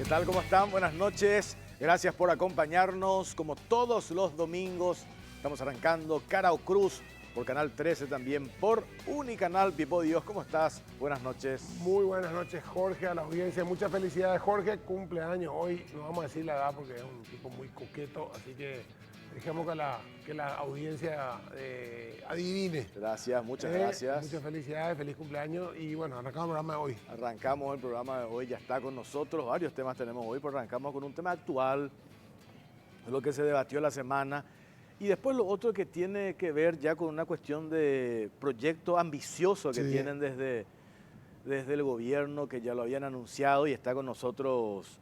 tal? ¿Cómo están? Buenas noches. Gracias por acompañarnos. Como todos los domingos, estamos arrancando Cara o Cruz por Canal 13, también por Unicanal. Pipo Dios, ¿cómo estás? Buenas noches. Muy buenas noches, Jorge, a la audiencia. Muchas felicidades, Jorge. Cumpleaños hoy. No vamos a decir la edad porque es un tipo muy coqueto, así que dejemos que la audiencia adivine. Gracias, muchas gracias. Muchas felicidades, feliz cumpleaños. Y bueno, arrancamos el programa de hoy. Arrancamos el programa de hoy, ya está con nosotros. Varios temas tenemos hoy, pero arrancamos con un tema actual, lo que se debatió la semana. Y después lo otro que tiene que ver ya con una cuestión de proyecto ambicioso que tienen desde el gobierno, que ya lo habían anunciado, y está con nosotros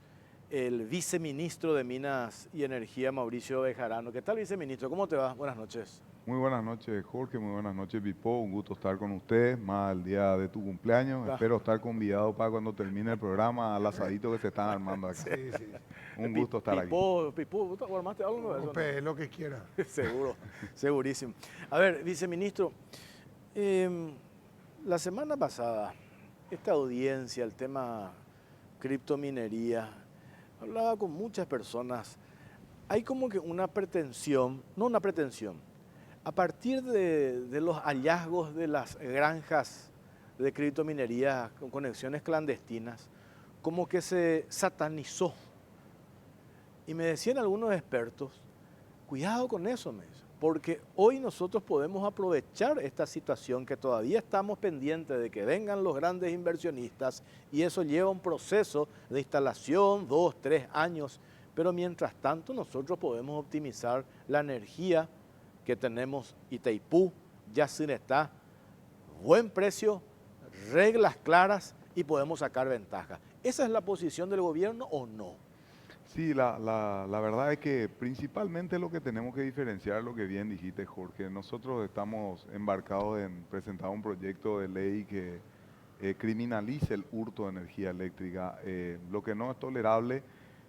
el viceministro de Minas y Energía, Mauricio Bejarano. ¿Qué tal, viceministro? ¿Cómo te va? Buenas noches. Muy buenas noches, Jorge. Muy buenas noches, Pipo. Un gusto estar con usted, más el día de tu cumpleaños. Espero estar convidado para cuando termine el programa al asadito que se están armando acá. Sí, sí. Un gusto estar aquí. Pipo, ¿tú armaste algo de eso? Usted, lo que quiera. Seguro, segurísimo. A ver, viceministro, la semana pasada, esta audiencia, el tema criptominería, hablaba con muchas personas. Hay como que una pretensión, no una pretensión, a partir de los hallazgos de las granjas de criptominería con conexiones clandestinas, como que se satanizó. Y me decían algunos expertos, cuidado con eso, porque hoy nosotros podemos aprovechar esta situación que todavía estamos pendientes de que vengan los grandes inversionistas y eso lleva un proceso de instalación, 2, 3 años, pero mientras tanto nosotros podemos optimizar la energía que tenemos Itaipú, Yacyretá, buen precio, reglas claras y podemos sacar ventaja. ¿Esa es la posición del gobierno o no? Sí, la verdad es que principalmente lo que tenemos que diferenciar, lo que bien dijiste, Jorge, nosotros estamos embarcados en presentar un proyecto de ley que criminalice el hurto de energía eléctrica. Lo que no es tolerable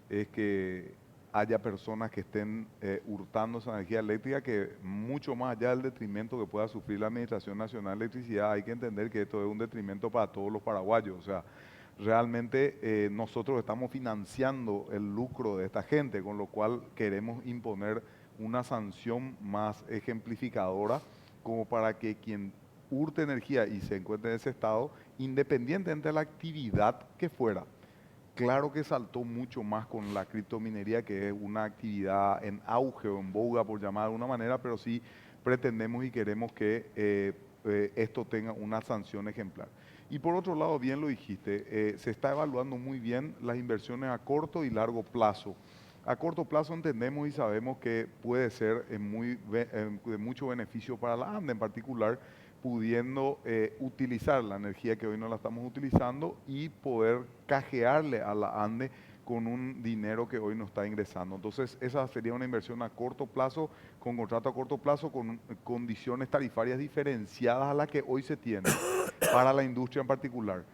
es que haya personas que estén hurtando esa energía eléctrica, que mucho más allá del detrimento que pueda sufrir la Administración Nacional de Electricidad, hay que entender que esto es un detrimento para todos los paraguayos. O sea, realmente nosotros estamos financiando el lucro de esta gente, con lo cual queremos imponer una sanción más ejemplificadora como para que quien hurte energía y se encuentre en ese estado, independientemente de la actividad que fuera. Claro que saltó mucho más con la criptominería, que es una actividad en auge o en boga, por llamar de alguna manera, pero sí pretendemos y queremos que esto tenga una sanción ejemplar. Y por otro lado, bien lo dijiste, se está evaluando muy bien las inversiones a corto y largo plazo. A corto plazo entendemos y sabemos que puede ser de mucho beneficio para la ANDE en particular, pudiendo utilizar la energía que hoy no la estamos utilizando y poder cajearle a la ANDE con un dinero que hoy no está ingresando. Entonces, esa sería una inversión a corto plazo, con contrato a corto plazo, con condiciones tarifarias diferenciadas a las que hoy se tienen para la industria en particular.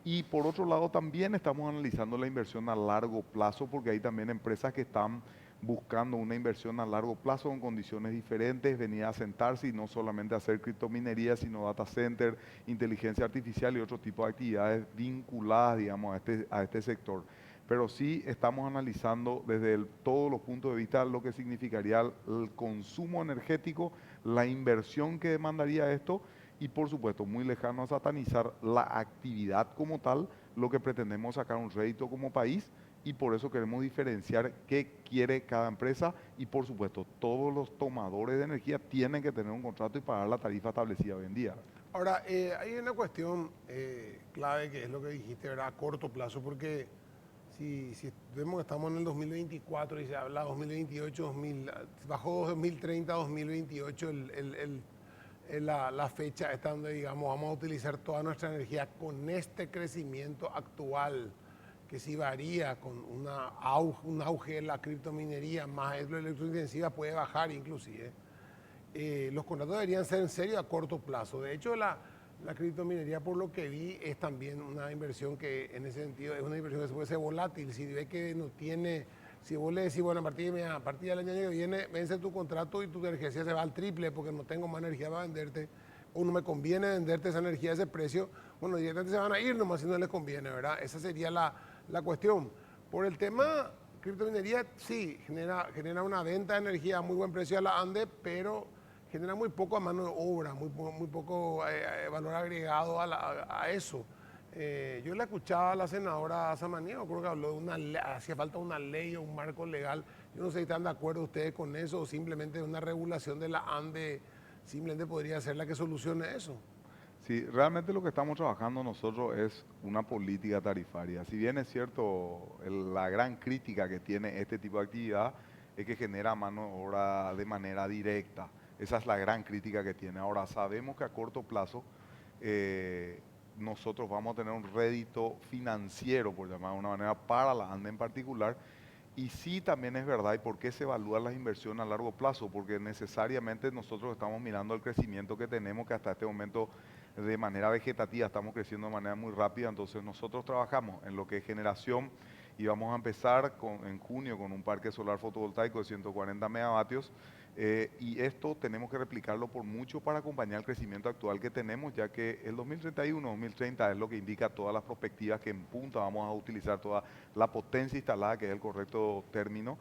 Y por otro lado, también estamos analizando la inversión a largo plazo, porque hay también empresas que están buscando una inversión a largo plazo con condiciones diferentes, venir a sentarse y no solamente hacer criptominería, sino data center, inteligencia artificial y otro tipo de actividades vinculadas, digamos, a este sector. Pero sí estamos analizando desde todos los puntos de vista lo que significaría el consumo energético, la inversión que demandaría esto y, por supuesto, muy lejano a satanizar la actividad como tal, lo que pretendemos sacar un rédito como país. Y por eso queremos diferenciar qué quiere cada empresa y, por supuesto, todos los tomadores de energía tienen que tener un contrato y pagar la tarifa establecida hoy en día. Ahora, hay una cuestión clave que es lo que dijiste, ¿verdad? A corto plazo, porque si vemos que estamos en el 2024 y se habla 2028, bajó 2030, 2028 la fecha esta donde, digamos, vamos a utilizar toda nuestra energía con este crecimiento actual, que sí varía con un auge de la criptominería, más la electrointensiva puede bajar inclusive. Los contratos deberían ser en serio a corto plazo. De hecho, la criptominería, por lo que vi, es también una inversión que en ese sentido es una inversión que se puede ser volátil. Si ve que no tiene, si vos le decís, bueno, a partir del año que viene, vence tu contrato y tu energía se va al triple porque no tengo más energía para venderte, o no me conviene venderte esa energía a ese precio, bueno, directamente se van a ir nomás si no les conviene, ¿verdad? Esa sería la cuestión. Por el tema criptominería, sí, genera una venta de energía a muy buen precio a la ANDE, pero genera muy poco a mano de obra, muy poco valor agregado a eso. Yo le escuchaba a la senadora Samaniego, creo que habló de hacía falta una ley o un marco legal. Yo no sé si están de acuerdo ustedes con eso o simplemente una regulación de la ANDE simplemente podría ser la que solucione eso. Sí, realmente lo que estamos trabajando nosotros es una política tarifaria. Si bien es cierto, la gran crítica que tiene este tipo de actividad es que genera mano de obra de manera directa. Esa es la gran crítica que tiene. Ahora, sabemos que a corto plazo eh, nosotros vamos a tener un rédito financiero, por llamar de una manera, para la ANDE en particular. Y sí, también es verdad, ¿y por qué se evalúan las inversiones a largo plazo? Porque necesariamente nosotros estamos mirando el crecimiento que tenemos, que hasta este momento de manera vegetativa estamos creciendo de manera muy rápida, entonces nosotros trabajamos en lo que es generación y vamos a empezar en junio con un parque solar fotovoltaico de 140 megavatios y esto tenemos que replicarlo por mucho para acompañar el crecimiento actual que tenemos, ya que el 2031, 2030 es lo que indica todas las perspectivas que en punta vamos a utilizar toda la potencia instalada, que es el correcto término,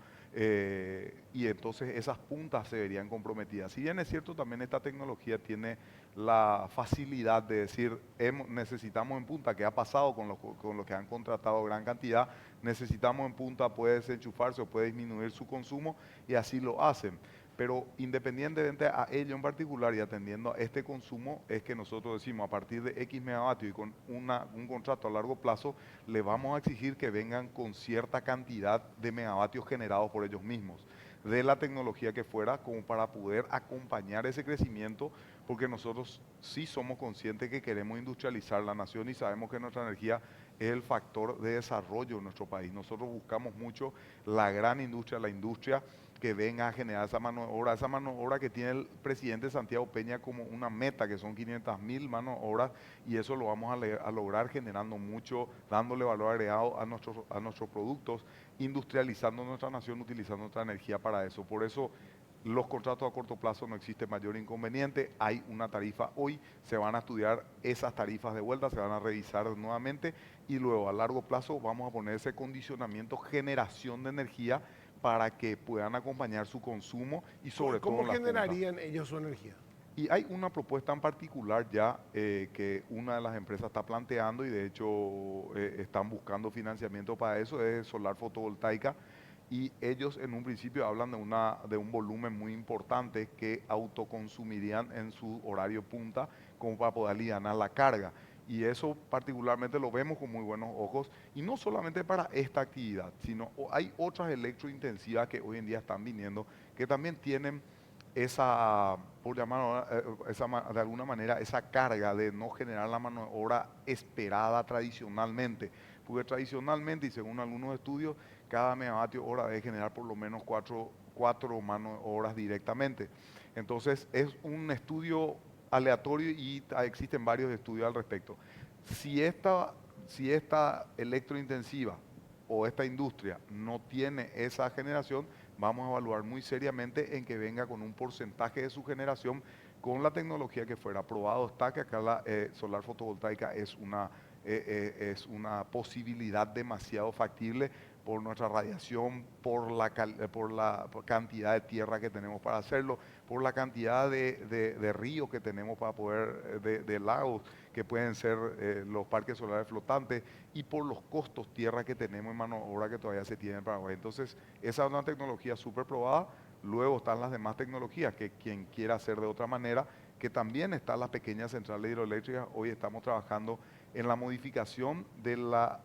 y entonces esas puntas se verían comprometidas. Si bien es cierto, también esta tecnología tiene la facilidad de decir, necesitamos en punta, que ha pasado con los que han contratado gran cantidad, necesitamos en punta, puede desenchufarse o puede disminuir su consumo y así lo hacen. Pero independientemente a ello en particular y atendiendo a este consumo, es que nosotros decimos a partir de X megavatios y con un contrato a largo plazo, le vamos a exigir que vengan con cierta cantidad de megavatios generados por ellos mismos, de la tecnología que fuera, como para poder acompañar ese crecimiento, porque nosotros sí somos conscientes que queremos industrializar la nación y sabemos que nuestra energía es el factor de desarrollo en nuestro país. Nosotros buscamos mucho la gran industria, la industria que venga a generar esa mano de obra que tiene el presidente Santiago Peña como una meta, que son 500.000 manos de obra, y eso lo vamos a lograr generando mucho, dándole valor agregado a nuestros productos, industrializando nuestra nación, utilizando nuestra energía para eso. Por eso los contratos a corto plazo no existe mayor inconveniente, hay una tarifa hoy, se van a estudiar esas tarifas de vuelta, se van a revisar nuevamente y luego a largo plazo vamos a poner ese condicionamiento, generación de energía para que puedan acompañar su consumo y sobre todo ¿Cómo en las puntas. generarían ellos su energía? Y hay una propuesta en particular ya que una de las empresas está planteando y de hecho están buscando financiamiento para eso, es solar fotovoltaica. Y ellos en un principio hablan de un volumen muy importante que autoconsumirían en su horario punta como para poder aliviar la carga. Y eso particularmente lo vemos con muy buenos ojos. Y no solamente para esta actividad, sino hay otras electrointensivas que hoy en día están viniendo que también tienen esa, por llamarlo de alguna manera, esa carga de no generar la mano de obra esperada tradicionalmente. Porque tradicionalmente, y según algunos estudios, cada megavatio hora debe generar por lo menos cuatro manos de obras directamente. Entonces, es un estudio aleatorio y existen varios estudios al respecto. Si esta electrointensiva o esta industria no tiene esa generación, vamos a evaluar muy seriamente en que venga con un porcentaje de su generación con la tecnología que fuera. Probado está que acá la solar fotovoltaica es una posibilidad demasiado factible por nuestra radiación, por cantidad de tierra que tenemos para hacerlo, por la cantidad de ríos que tenemos para poder, de lagos que pueden ser los parques solares flotantes y por los costos tierra que tenemos en mano de obra que todavía se tiene en Paraguay. Entonces, esa es una tecnología súper probada. Luego están las demás tecnologías que quien quiera hacer de otra manera, que también están las pequeñas centrales hidroeléctricas. Hoy estamos trabajando en la modificación de la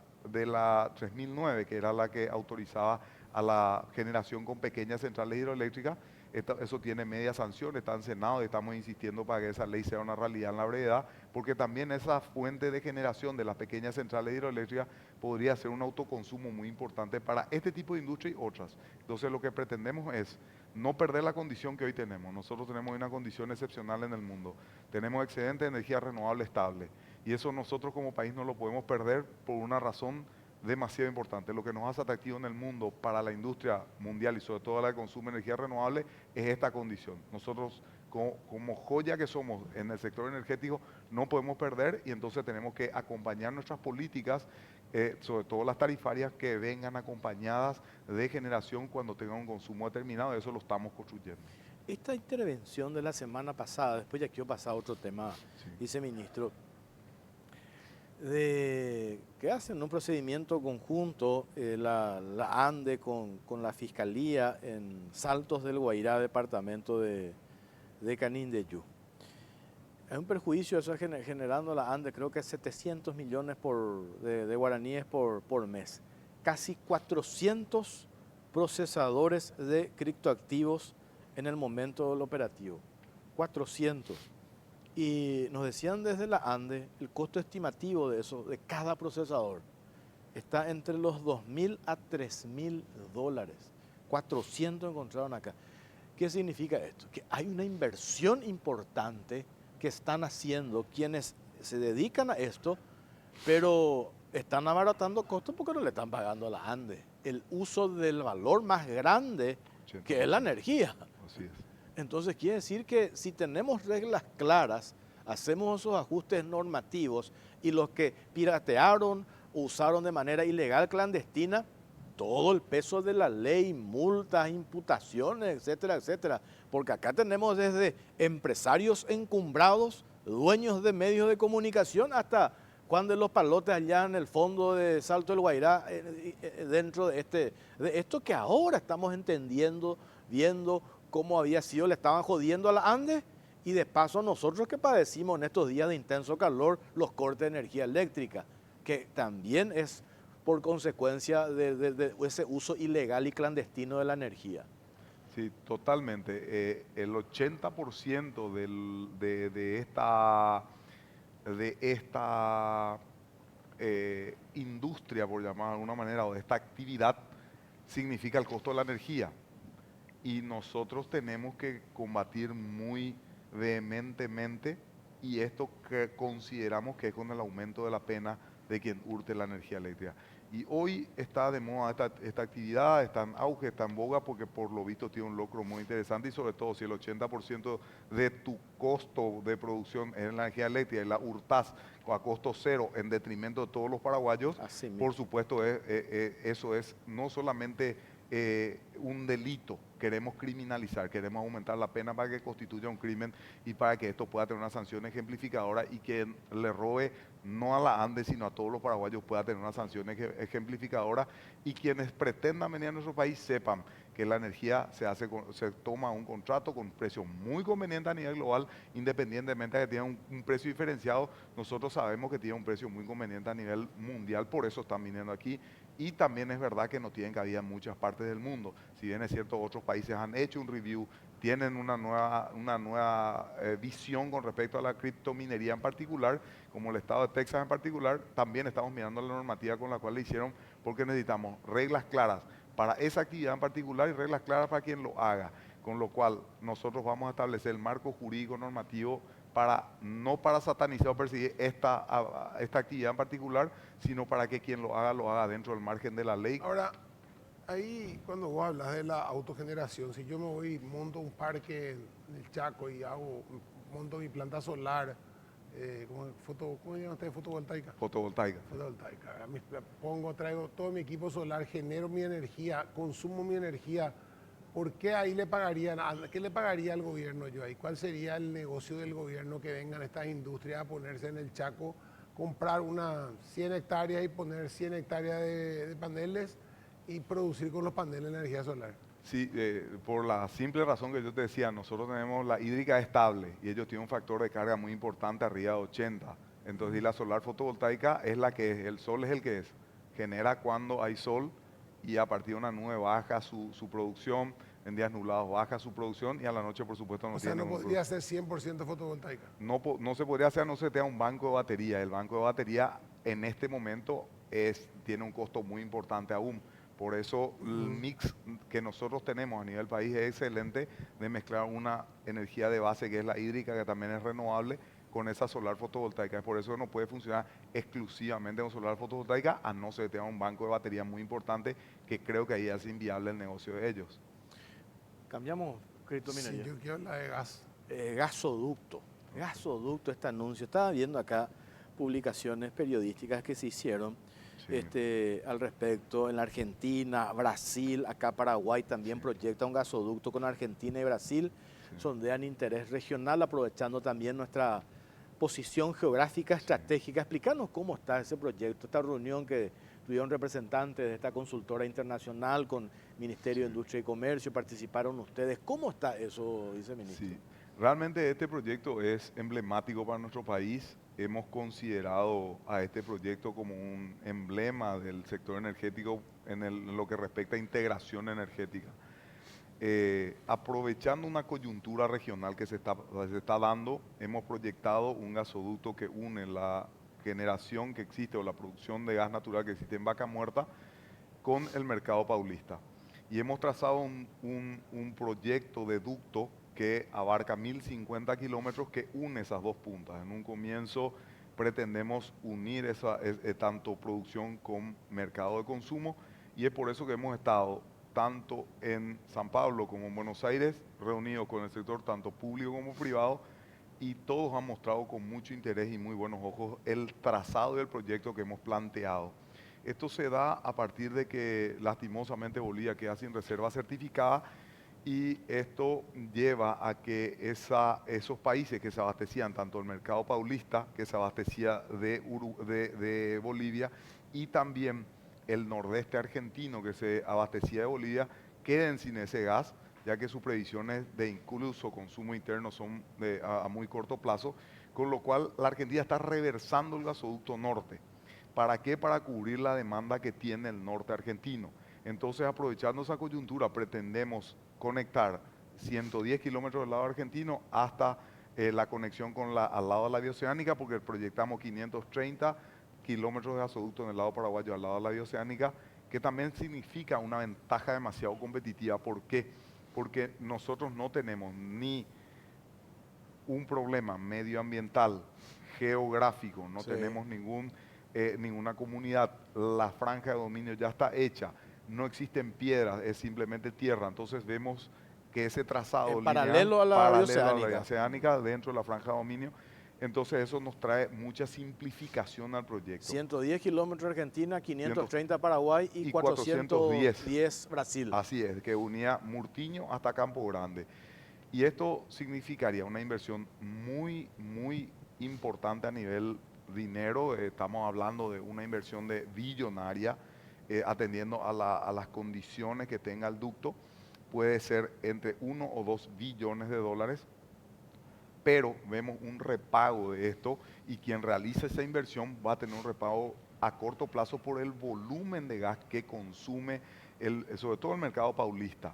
3009, que era la que autorizaba a la generación con pequeñas centrales hidroeléctricas. Eso tiene media sanción, está en Senado y estamos insistiendo para que esa ley sea una realidad en la brevedad, porque también esa fuente de generación de las pequeñas centrales hidroeléctricas podría ser un autoconsumo muy importante para este tipo de industria y otras. Entonces lo que pretendemos es no perder la condición que hoy tenemos. Nosotros tenemos una condición excepcional en el mundo. Tenemos excedente de energía renovable estable y eso nosotros como país no lo podemos perder por una razón demasiado importante. Lo que nos hace atractivo en el mundo para la industria mundial y sobre todo la que consume energía renovable es esta condición. Nosotros como joya que somos en el sector energético no podemos perder y entonces tenemos que acompañar nuestras políticas sobre todo las tarifarias que vengan acompañadas de generación cuando tengan un consumo determinado, eso lo estamos construyendo. Esta intervención de la semana pasada, después ya quiero pasar a otro tema, Sí. viceministro, de que hacen un procedimiento conjunto la ANDE con la Fiscalía en Saltos del Guairá, departamento de Canindeyú. Es un perjuicio eso generando la ANDE, creo que es 700 millones de guaraníes por mes. Casi 400 procesadores de criptoactivos en el momento del operativo. 400. Y nos decían desde la ANDE, el costo estimativo de eso, de cada procesador, está entre los 2.000 a 3.000 dólares. 400 encontraron acá. ¿Qué significa esto? Que hay una inversión importante que están haciendo quienes se dedican a esto, pero están abaratando costos porque no le están pagando a la ANDE. El uso del valor más grande, que es la energía. Así es. Entonces quiere decir que si tenemos reglas claras, hacemos esos ajustes normativos y los que piratearon o usaron de manera ilegal, clandestina, todo el peso de la ley, multas, imputaciones, etcétera, etcétera. Porque acá tenemos desde empresarios encumbrados, dueños de medios de comunicación, hasta Juan de los Palotes allá en el fondo de Salto del Guairá, dentro de esto que ahora estamos entendiendo, viendo cómo había sido, le estaban jodiendo a la ANDE y de paso nosotros que padecimos en estos días de intenso calor los cortes de energía eléctrica, que también es por consecuencia de ese uso ilegal y clandestino de la energía. Sí, totalmente. El 80% de esta industria, por llamar de alguna manera, o de esta actividad, significa el costo de la energía. Y nosotros tenemos que combatir muy vehementemente, y esto que consideramos que es con el aumento de la pena de quien hurte la energía eléctrica. Y hoy está de moda esta actividad, está en auge, está en boga, porque por lo visto tiene un lucro muy interesante, y sobre todo si el 80% de tu costo de producción es la energía eléctrica y la hurtás a costo cero en detrimento de todos los paraguayos, Así mismo. por supuesto eso es no solamente un delito, queremos criminalizar, queremos aumentar la pena para que constituya un crimen y para que esto pueda tener una sanción ejemplificadora, y quien le robe no a la ANDE sino a todos los paraguayos pueda tener una sanción ejemplificadora, y quienes pretendan venir a nuestro país sepan que la energía se toma un contrato con un precio muy conveniente a nivel global, independientemente de que tenga un precio diferenciado. Nosotros sabemos que tiene un precio muy conveniente a nivel mundial, por eso están viniendo aquí. Y también es verdad que no tienen cabida en muchas partes del mundo. Si bien es cierto, otros países han hecho un review, tienen una nueva visión con respecto a la criptominería en particular, como el estado de Texas en particular, también estamos mirando la normativa con la cual le hicieron, porque necesitamos reglas claras para esa actividad en particular y reglas claras para quien lo haga. Con lo cual nosotros vamos a establecer el marco jurídico normativo no para satanizar o perseguir esta actividad en particular, sino para que quien lo haga dentro del margen de la ley. Ahora, ahí cuando vos hablas de la autogeneración, si yo me voy y monto un parque en el Chaco y monto mi planta solar, ¿cómo se llama usted? Fotovoltaica. Fotovoltaica. Fotovoltaica. Traigo todo mi equipo solar, genero mi energía, consumo mi energía. ¿Por qué ahí qué le pagaría al gobierno yo ahí? ¿Cuál sería el negocio del gobierno que vengan estas industrias a ponerse en el Chaco, comprar unas 100 hectáreas y poner 100 hectáreas de paneles y producir con los paneles energía solar? Sí, por la simple razón que yo te decía, nosotros tenemos la hídrica estable y ellos tienen un factor de carga muy importante, arriba de 80. Entonces, y la solar fotovoltaica es la que es, el sol es el que es. Genera cuando hay sol, y a partir de una nube baja su producción, en días nublados baja su producción, y a la noche, por supuesto, no O sea, tiene no podría ser 100% fotovoltaica. no se podría hacer, no se tenga un banco de batería. El banco de batería en este momento tiene un costo muy importante aún. Por eso el mix que nosotros tenemos a nivel país es excelente, de mezclar una energía de base que es la hídrica, que también es renovable, con esa solar fotovoltaica. Es por eso que no puede funcionar exclusivamente con solar fotovoltaica, a no ser que tenga un banco de batería muy importante, que creo que ahí es inviable el negocio de ellos. Cambiamos criptominería. Sí, yo quiero la de gas. Gasoducto, este anuncio. Estaba viendo acá publicaciones periodísticas que se hicieron Sí. al respecto. En la Argentina, Brasil, acá Paraguay también proyecta un gasoducto con Argentina y Brasil. Sí. Sondean interés regional, aprovechando también nuestra posición geográfica Sí. estratégica. Explícanos cómo está ese proyecto, esta reunión que tuvieron representantes de esta consultora internacional con Ministerio de Sí. Industria y Comercio, participaron ustedes. ¿Cómo está eso, viceministro? Sí, realmente este proyecto es emblemático para nuestro país. Hemos considerado a este proyecto como un emblema del sector energético en lo que respecta a integración energética. Aprovechando una coyuntura regional que se está dando, hemos proyectado un gasoducto que une la generación que existe o la producción de gas natural que existe en Vaca Muerta con el mercado paulista. Y hemos trazado un proyecto de ducto que abarca 1050 kilómetros que une esas dos puntas. En un comienzo pretendemos unir tanto producción con mercado de consumo, y es por eso que hemos estado tanto en San Pablo como en Buenos Aires reunidos con el sector tanto público como privado, y todos han mostrado con mucho interés y muy buenos ojos el trazado del proyecto que hemos planteado. Esto se da a partir de que lastimosamente Bolivia queda sin reserva certificada, y esto lleva a que esos países que se abastecían, tanto el mercado paulista que se abastecía de Bolivia, y también el nordeste argentino que se abastecía de Bolivia, queden sin ese gas, ya que sus previsiones de incluso consumo interno son a muy corto plazo, con lo cual la Argentina está reversando el gasoducto norte. ¿Para qué? Para cubrir la demanda que tiene el norte argentino. Entonces, aprovechando esa coyuntura, pretendemos conectar 110 kilómetros del lado argentino hasta la conexión al lado de la bioceánica, porque proyectamos 530 kilómetros de gasoducto en el lado paraguayo al lado de la bioceánica, que también significa una ventaja demasiado competitiva. ¿Por qué? Porque nosotros no tenemos ni un problema medioambiental, geográfico, no Sí. tenemos ninguna comunidad, la franja de dominio ya está hecha, no existen piedras, es simplemente tierra. Entonces vemos que ese trazado En lineal, paralelo a la paralelo a la bioceánica. oceánica, dentro de la franja de dominio, entonces eso nos trae mucha simplificación al proyecto. 110 kilómetros Argentina, 100 530 Paraguay y y 410. 410 Brasil. Así es, que unía Murtiño hasta Campo Grande. Y esto significaría una inversión muy, muy importante a nivel dinero. Estamos hablando de una inversión de billonaria, atendiendo a las condiciones que tenga el ducto. Puede ser entre 1 o 2 billones de dólares, pero vemos un repago de esto, y quien realice esa inversión va a tener un repago a corto plazo por el volumen de gas que consume, sobre todo el mercado paulista.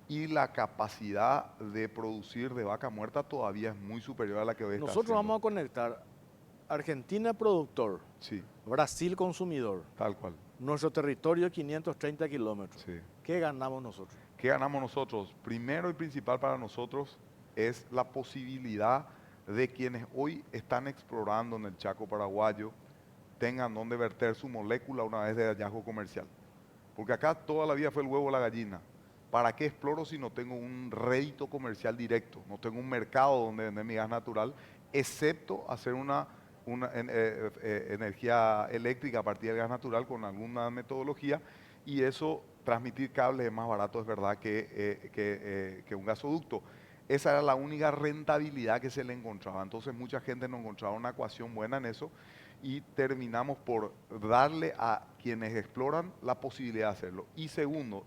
Y la capacidad de producir de Vaca Muerta todavía es muy superior a la que hoy está Nosotros haciendo. vamos a conectar Argentina productor, Sí, Brasil consumidor, tal cual. nuestro territorio 530 kilómetros. Sí. ¿Qué ganamos nosotros? ¿Qué ganamos nosotros? Primero y principal para nosotros es la posibilidad de quienes hoy están explorando en el Chaco paraguayo tengan donde verter su molécula una vez de hallazgo comercial. Porque acá toda la vida fue el huevo o la gallina. ¿Para qué exploro si no tengo un rédito comercial directo? No tengo un mercado donde vender mi gas natural, excepto hacer una energía eléctrica a partir del gas natural con alguna metodología, y eso, transmitir cables es más barato, es verdad, que un gasoducto. Esa era la única rentabilidad que se le encontraba. Entonces mucha gente no encontraba una ecuación buena en eso, y terminamos por darle a quienes exploran la posibilidad de hacerlo. Y segundo,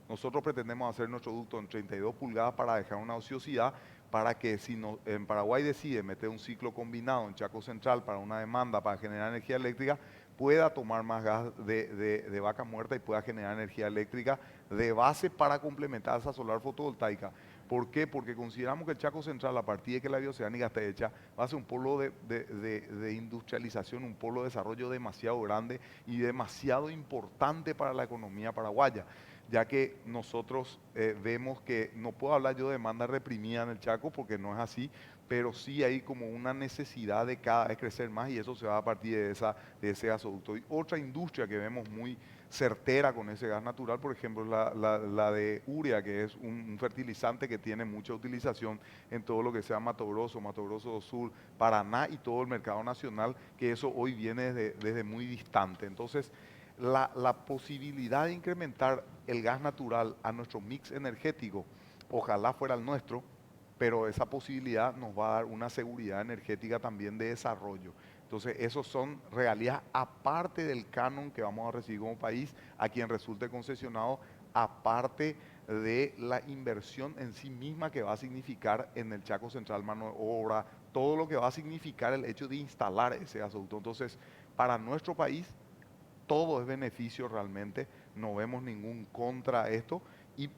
nosotros pretendemos hacer nuestro ducto en 32 pulgadas para dejar una ociosidad, para que si en Paraguay decide meter un ciclo combinado en Chaco Central para una demanda para generar energía eléctrica, pueda tomar más gas de Vaca Muerta y pueda generar energía eléctrica de base para complementar esa solar fotovoltaica. ¿Por qué? Porque consideramos que el Chaco Central, a partir de que la bioceánica esté hecha, va a ser un polo de industrialización, un polo de desarrollo demasiado grande y demasiado importante para la economía paraguaya. ya que nosotros vemos que, no puedo hablar yo de demanda reprimida en el Chaco porque no es así, pero sí hay como una necesidad de cada vez crecer más y eso se va a partir de ese gasoducto. Y otra industria que vemos muy certera con ese gas natural, por ejemplo, la de urea, que es un fertilizante que tiene mucha utilización en todo lo que sea Mato Grosso, Mato Grosso do Sul, Paraná y todo el mercado nacional, que eso hoy viene desde muy distante. Entonces, la posibilidad de incrementar el gas natural a nuestro mix energético, ojalá fuera el nuestro, pero esa posibilidad nos va a dar una seguridad energética también de desarrollo. Entonces, esos son realidades aparte del canon que vamos a recibir como país, a quien resulte concesionado, aparte de la inversión en sí misma que va a significar en el Chaco Central mano de obra, todo lo que va a significar el hecho de instalar ese gasoducto. Entonces, para nuestro país, todo es beneficio realmente, no vemos ningún contra a esto y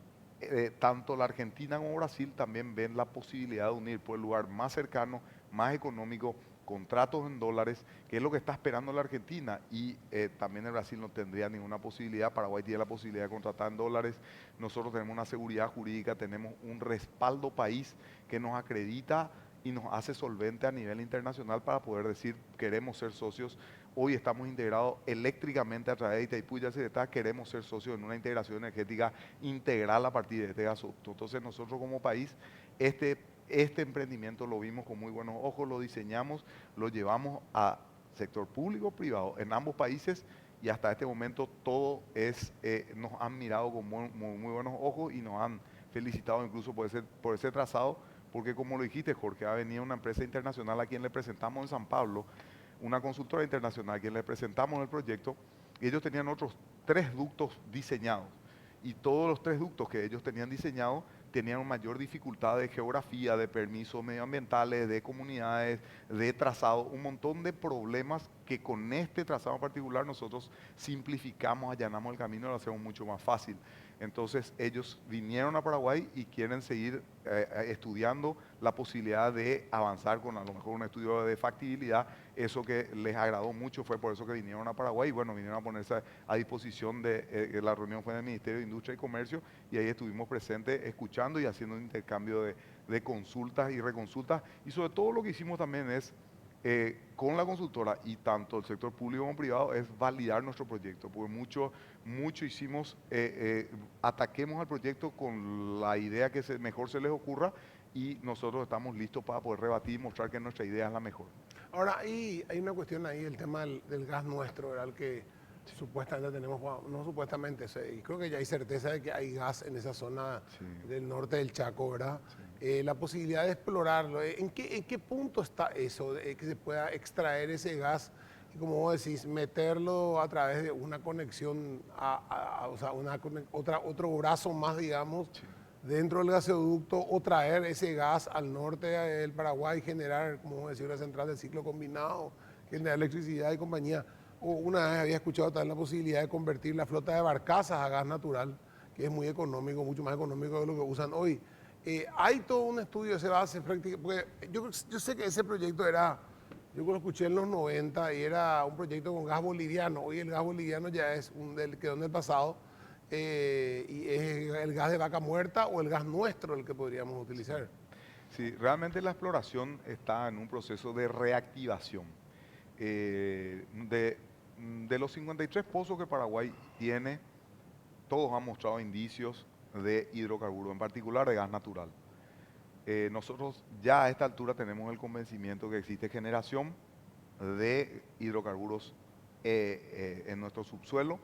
tanto la Argentina como Brasil también ven la posibilidad de unir por el lugar más cercano, más económico, contratos en dólares, que es lo que está esperando la Argentina y también el Brasil no tendría ninguna posibilidad, Paraguay tiene la posibilidad de contratar en dólares, nosotros tenemos una seguridad jurídica, tenemos un respaldo país que nos acredita y nos hace solvente a nivel internacional para poder decir queremos ser socios. Hoy estamos integrados eléctricamente a través de Itaipú y Yacyretá, queremos ser socios en una integración energética integral a partir de este gasoducto. Entonces nosotros como país, este emprendimiento lo vimos con muy buenos ojos, lo diseñamos, lo llevamos a sector público, privado, en ambos países y hasta este momento todo nos han mirado con muy buenos ojos y nos han felicitado incluso por ese trazado, porque como lo dijiste, Jorge, ha venido una empresa internacional a quien le presentamos en San Pablo, una consultora internacional a quien le presentamos el proyecto, y ellos tenían otros 3 ductos diseñados. Y todos los 3 ductos que ellos tenían diseñados tenían mayor dificultad de geografía, de permisos medioambientales, de comunidades, de trazado, un montón de problemas que con este trazado en particular nosotros simplificamos, allanamos el camino y lo hacemos mucho más fácil. Entonces ellos vinieron a Paraguay y quieren seguir estudiando la posibilidad de avanzar con a lo mejor un estudio de factibilidad. Eso que les agradó mucho fue por eso que vinieron a Paraguay y bueno, vinieron a ponerse a disposición de la reunión fue en el Ministerio de Industria y Comercio y ahí estuvimos presentes escuchando y haciendo un intercambio de consultas y reconsultas y sobre todo lo que hicimos también es con la consultora y tanto el sector público como privado es validar nuestro proyecto, porque mucho hicimos, ataquemos al proyecto con la idea que mejor se les ocurra y nosotros estamos listos para poder rebatir y mostrar que nuestra idea es la mejor. Ahora, hay una cuestión ahí, el tema del gas nuestro, ¿verdad? El que supuestamente tenemos, bueno, no supuestamente, y creo que ya hay certeza de que hay gas en esa zona del norte del Chaco, ¿verdad? La posibilidad de explorarlo, ¿en qué punto está eso, de que se pueda extraer ese gas y como vos decís, meterlo a través de una conexión, o sea, otro brazo más, digamos, dentro del gasoducto o traer ese gas al norte del Paraguay, generar, como vos decís, una central de ciclo combinado, generar electricidad y compañía? Una vez había escuchado también la posibilidad de convertir la flota de barcazas a gas natural, que es muy económico, mucho más económico de lo que usan hoy. Hay todo un estudio, se va a hacer prácticamente, porque yo sé que ese proyecto yo lo escuché en los 90 y era un proyecto con gas boliviano. Hoy el gas boliviano ya es quedó en el pasado y es el gas de vaca muerta o el gas nuestro el que podríamos utilizar. Sí, realmente la exploración está en un proceso de reactivación. De los 53 pozos que Paraguay tiene, todos han mostrado indicios de hidrocarburos, en particular de gas natural. Nosotros ya a esta altura tenemos el convencimiento que existe generación de hidrocarburos en nuestro subsuelo.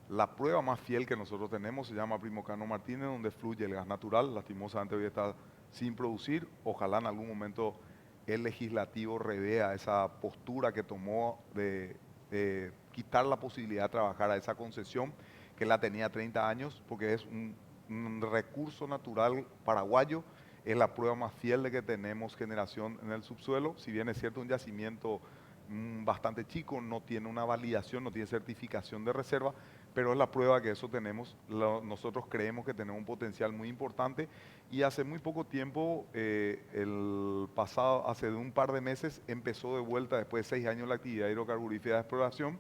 La prueba más fiel que nosotros tenemos se llama Primo Cano Martínez, donde fluye el gas natural. Lastimosamente hoy está sin producir. Ojalá en algún momento el legislativo revea esa postura que tomó de quitar la posibilidad de trabajar a esa concesión que la tenía 30 años, porque es un recurso natural paraguayo, es la prueba más fiel de que tenemos generación en el subsuelo. Si bien es cierto un yacimiento bastante chico, no tiene una validación, no tiene certificación de reserva, pero es la prueba que eso tenemos. Nosotros creemos que tenemos un potencial muy importante y hace muy poco tiempo, hace un par de meses, empezó de vuelta después de 6 años la actividad hidrocarburífera de exploración.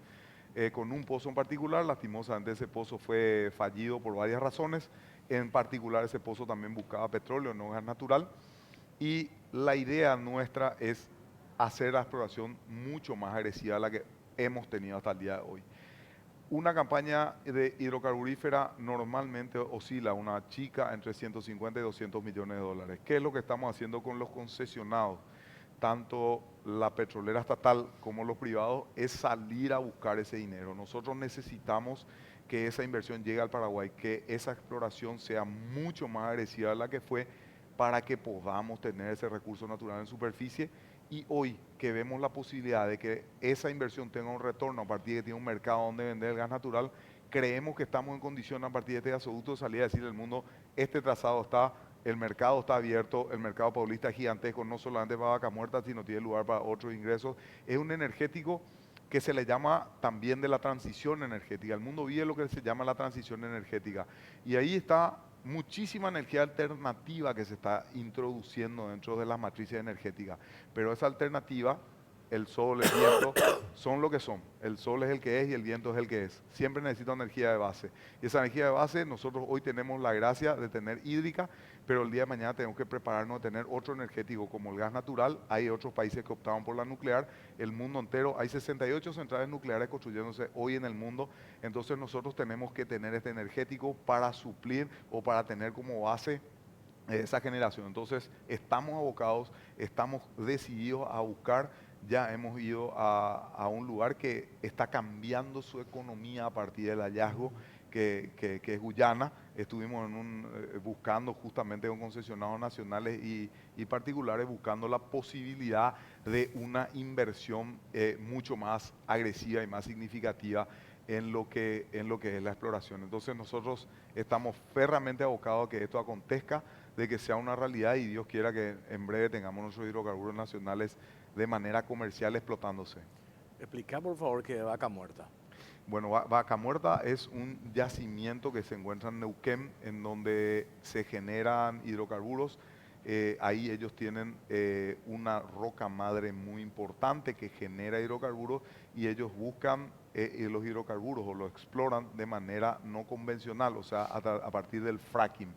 con un pozo en particular. Lastimosamente ese pozo fue fallido por varias razones. En particular ese pozo también buscaba petróleo, no gas natural. Y la idea nuestra es hacer la exploración mucho más agresiva a la que hemos tenido hasta el día de hoy. Una campaña de hidrocarburífera normalmente oscila una chica entre 150 y 200 millones de dólares. ¿Qué es lo que estamos haciendo con los concesionados? Tanto la petrolera estatal como los privados, es salir a buscar ese dinero. Nosotros necesitamos que esa inversión llegue al Paraguay, que esa exploración sea mucho más agresiva de la que fue, para que podamos tener ese recurso natural en superficie. Y hoy que vemos la posibilidad de que esa inversión tenga un retorno a partir de que tiene un mercado donde vender el gas natural, creemos que estamos en condición a partir de este gasoducto de salir a decirle al mundo, este trazado está, el mercado está abierto, el mercado paulista es gigantesco, no solamente para Vaca Muerta, sino tiene lugar para otros ingresos. Es un energético que se le llama también de la transición energética. El mundo vive lo que se llama la transición energética. Y ahí está muchísima energía alternativa que se está introduciendo dentro de las matrices energéticas. Pero esa alternativa, el sol, el viento, son lo que son. El sol es el que es y el viento es el que es. Siempre necesita energía de base. Y esa energía de base, nosotros hoy tenemos la gracia de tener hídrica, pero el día de mañana tenemos que prepararnos a tener otro energético como el gas natural. Hay otros países que optaban por la nuclear. El mundo entero, hay 68 centrales nucleares construyéndose hoy en el mundo. Entonces nosotros tenemos que tener este energético para suplir o para tener como base esa generación. Entonces estamos abocados, estamos decididos a buscar. Ya hemos ido a un lugar que está cambiando su economía a partir del hallazgo que es Guyana. Estuvimos buscando justamente con concesionarios nacionales y particulares, buscando la posibilidad de una inversión mucho más agresiva y más significativa en lo que es la exploración. Entonces nosotros estamos ferramente abocados a que esto acontezca, de que sea una realidad, y Dios quiera que en breve tengamos nuestros hidrocarburos nacionales de manera comercial explotándose. Explica por favor qué es Vaca Muerta. Bueno, Vaca Muerta es un yacimiento que se encuentra en Neuquén, en donde se generan hidrocarburos. Ahí ellos tienen una roca madre muy importante que genera hidrocarburos, y ellos buscan los hidrocarburos o lo exploran de manera no convencional, o sea, a partir del fracking.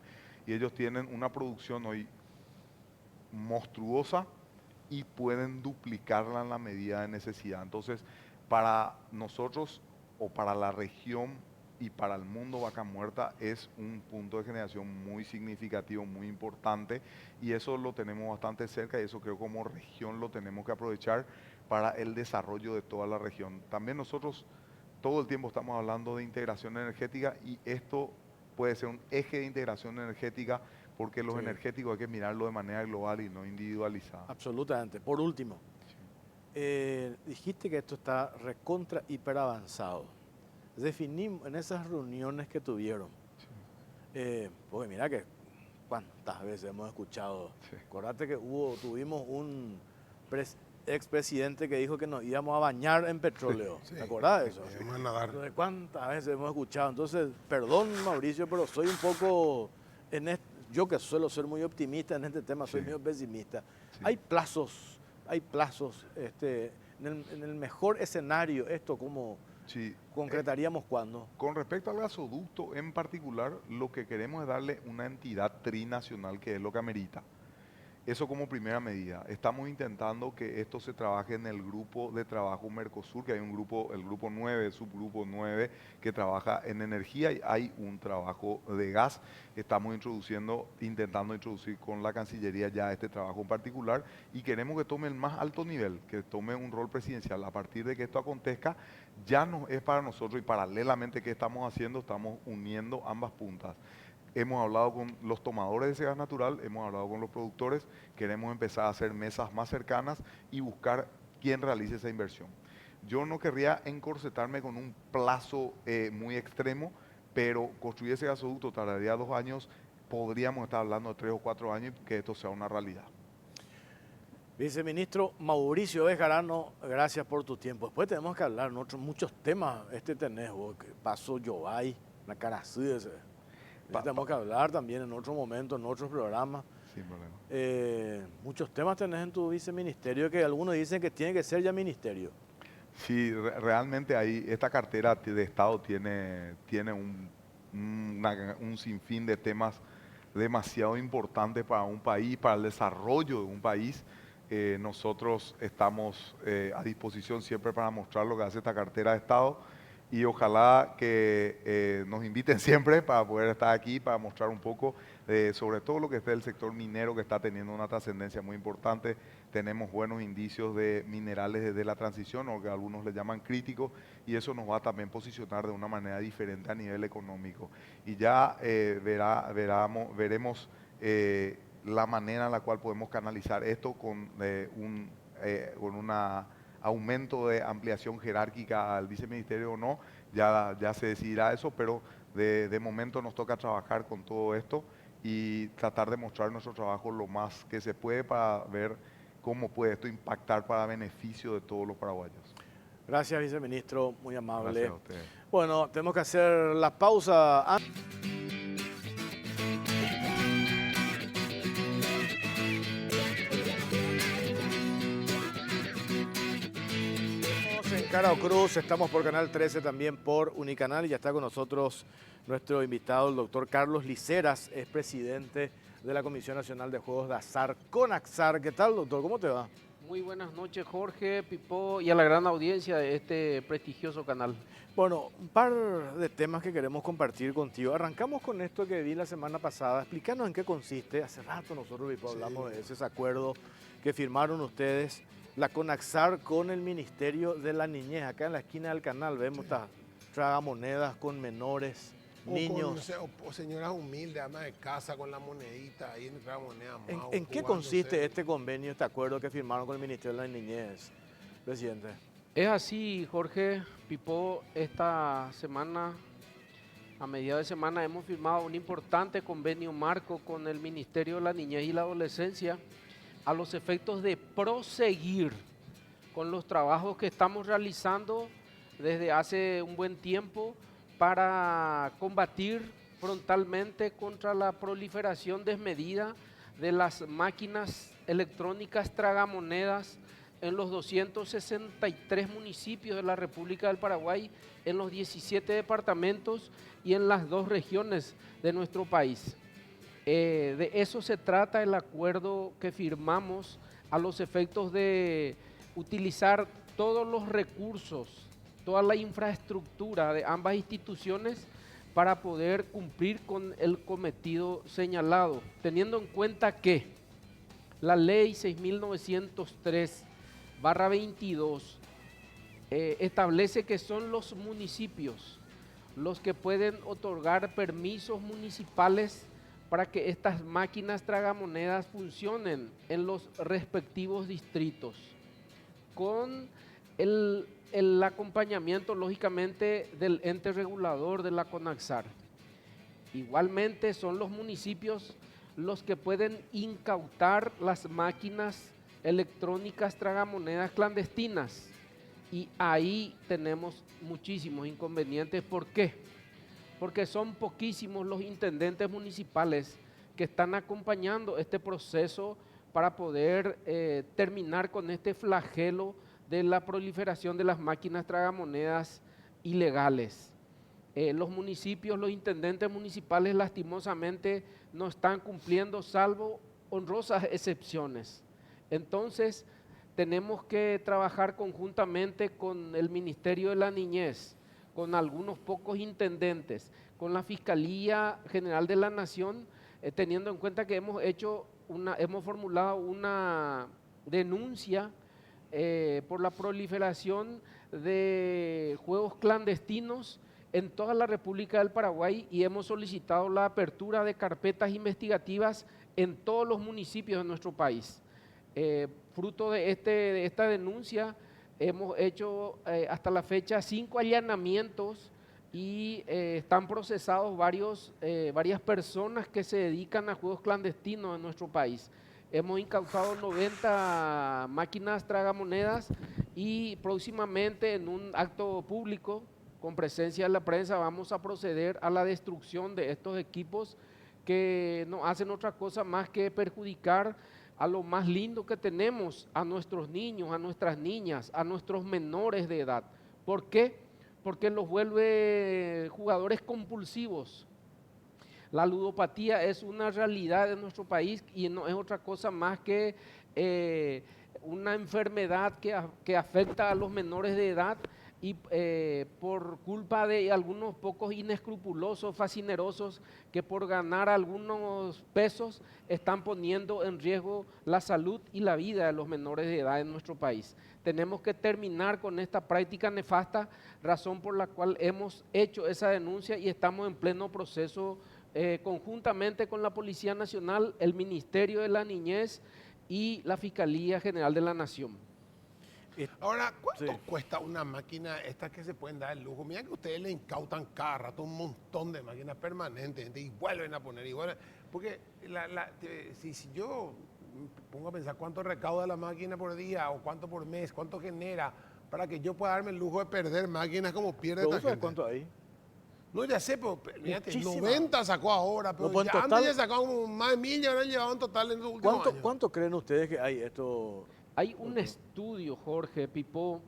Y ellos tienen una producción hoy monstruosa y pueden duplicarla en la medida de necesidad. Entonces, para nosotros o para la región y para el mundo, Vaca Muerta es un punto de generación muy significativo, muy importante, y eso lo tenemos bastante cerca, y eso creo como región lo tenemos que aprovechar para el desarrollo de toda la región. También nosotros todo el tiempo estamos hablando de integración energética, y esto puede ser un eje de integración energética, porque los energéticos hay que mirarlo de manera global y no individualizada. Absolutamente. Por último, dijiste que esto está recontra hiper avanzado. Definimos en esas reuniones que tuvieron, porque mira que cuántas veces hemos escuchado. Sí. Acordate que tuvimos un expresidente que dijo que nos íbamos a bañar en petróleo. Sí. ¿Te acordás de eso? Vamos a nadar. Entonces, ¿cuántas veces hemos escuchado? Entonces, perdón Mauricio, pero soy un poco, yo que suelo ser muy optimista en este tema, soy Sí. medio pesimista. Sí. Hay plazos, en el mejor escenario, esto cómo Sí. concretaríamos cuándo. Con respecto al gasoducto en particular, lo que queremos es darle una entidad trinacional, que es lo que amerita. Eso como primera medida. Estamos intentando que esto se trabaje en el grupo de trabajo Mercosur, que hay un grupo, el grupo 9, el subgrupo 9, que trabaja en energía, y hay un trabajo de gas. Estamos intentando introducir con la Cancillería ya este trabajo en particular, y queremos que tome el más alto nivel, que tome un rol presidencial. A partir de que esto acontezca, ya no es para nosotros, y paralelamente que estamos haciendo, estamos uniendo ambas puntas. Hemos hablado con los tomadores de ese gas natural, hemos hablado con los productores, queremos empezar a hacer mesas más cercanas y buscar quién realice esa inversión. Yo no querría encorsetarme con un plazo muy extremo, pero construir ese gasoducto tardaría 2 años, podríamos estar hablando de 3 o 4 años y que esto sea una realidad. Viceministro Mauricio Bejarano, gracias por tu tiempo. Después tenemos que hablar de muchos temas. Tenés vos, que pasó Yobay, la cara así de ese. Tenemos que hablar también en otro momento, en otros programas. Sin problema. Muchos temas tenés en tu viceministerio que algunos dicen que tiene que ser ya ministerio. Sí, realmente ahí esta cartera de Estado tiene un sinfín de temas demasiado importantes para un país, para el desarrollo de un país. Nosotros estamos a disposición siempre para mostrar lo que hace esta cartera de Estado y ojalá que nos inviten siempre para poder estar aquí, para mostrar un poco sobre todo lo que está el sector minero, que está teniendo una trascendencia muy importante. Tenemos buenos indicios de minerales desde la transición, o que algunos le llaman críticos, y eso nos va a también posicionar de una manera diferente a nivel económico. Y ya veremos la manera en la cual podemos canalizar esto con un aumento de ampliación jerárquica al viceministerio o no, ya se decidirá eso, pero de momento nos toca trabajar con todo esto y tratar de mostrar nuestro trabajo lo más que se puede para ver cómo puede esto impactar para beneficio de todos los paraguayos. Gracias, viceministro, muy amable. Gracias a ustedes. Bueno, tenemos que hacer la pausa. En Cara o Cruz, estamos por Canal 13, también por Unicanal, y ya está con nosotros nuestro invitado, el doctor Carlos Liceras, es presidente de la Comisión Nacional de Juegos de Azar, CONAXAR. ¿Qué tal, doctor? ¿Cómo te va? Muy buenas noches, Jorge, Pipo, y a la gran audiencia de este prestigioso canal. Bueno, un par de temas que queremos compartir contigo. Arrancamos con esto que vi la semana pasada. Explícanos en qué consiste. Hace rato nosotros, Pipo, hablamos de ese acuerdo que firmaron ustedes, la CONAXAR, con el Ministerio de la Niñez. Acá en la esquina del canal vemos estas tragamonedas con menores, niños. O señoras humildes, amas de casa con la monedita ahí en la moneda. ¿En qué consiste este convenio, este acuerdo que firmaron con el Ministerio de la Niñez, presidente? Es así, Jorge, Pipo, esta semana, a mediados de semana, hemos firmado un importante convenio marco con el Ministerio de la Niñez y la Adolescencia a los efectos de proseguir con los trabajos que estamos realizando desde hace un buen tiempo para combatir frontalmente contra la proliferación desmedida de las máquinas electrónicas tragamonedas en los 263 municipios de la República del Paraguay, en los 17 departamentos y en las 2 regiones de nuestro país. De eso se trata el acuerdo que firmamos a los efectos de utilizar todos los recursos, toda la infraestructura de ambas instituciones para poder cumplir con el cometido señalado, teniendo en cuenta que la ley 6.903/22 establece que son los municipios los que pueden otorgar permisos municipales para que estas máquinas tragamonedas funcionen en los respectivos distritos, con el acompañamiento, lógicamente, del ente regulador de la CONAXAR. Igualmente son los municipios los que pueden incautar las máquinas electrónicas tragamonedas clandestinas, y ahí tenemos muchísimos inconvenientes. ¿Por qué? Porque son poquísimos los intendentes municipales que están acompañando este proceso para poder terminar con este flagelo de la proliferación de las máquinas tragamonedas ilegales. Los municipios, los intendentes municipales, lastimosamente no están cumpliendo, salvo honrosas excepciones. Entonces, tenemos que trabajar conjuntamente con el Ministerio de la Niñez, con algunos pocos intendentes, con la Fiscalía General de la Nación, teniendo en cuenta que hemos formulado una denuncia por la proliferación de juegos clandestinos en toda la República del Paraguay, y hemos solicitado la apertura de carpetas investigativas en todos los municipios de nuestro país. Fruto de esta denuncia, hemos hecho hasta la fecha 5 allanamientos y están procesados varias personas que se dedican a juegos clandestinos en nuestro país. Hemos incautado 90 máquinas tragamonedas, y próximamente, en un acto público con presencia de la prensa, vamos a proceder a la destrucción de estos equipos que no hacen otra cosa más que perjudicar a lo más lindo que tenemos, a nuestros niños, a nuestras niñas, a nuestros menores de edad. ¿Por qué? Porque los vuelve jugadores compulsivos. La ludopatía es una realidad en nuestro país y no es otra cosa más que una enfermedad que afecta a los menores de edad y por culpa de algunos pocos inescrupulosos, fascinerosos, que por ganar algunos pesos están poniendo en riesgo la salud y la vida de los menores de edad en nuestro país. Tenemos que terminar con esta práctica nefasta, razón por la cual hemos hecho esa denuncia y estamos en pleno proceso conjuntamente con la Policía Nacional, el Ministerio de la Niñez y la Fiscalía General de la Nación. Ahora, ¿cuánto Sí. cuesta una máquina estas que se pueden dar el lujo? Mira que ustedes le incautan cada rato un montón de máquinas permanentes, gente, y vuelven a poner, porque si yo pongo a pensar cuánto recauda la máquina por día o cuánto por mes, cuánto genera, para que yo pueda darme el lujo de perder máquinas como pierde ¿Pero esta vos sabés gente. cuánto hay? No, ya sé, pero fíjate, Muchísima. 90 sacó ahora, pero No, pues en ya total- antes ya sacó como más de 1000 y ahora han llevado en total en los últimos años. ¿Cuánto creen ustedes que hay esto? Hay un estudio, Jorge Pipó,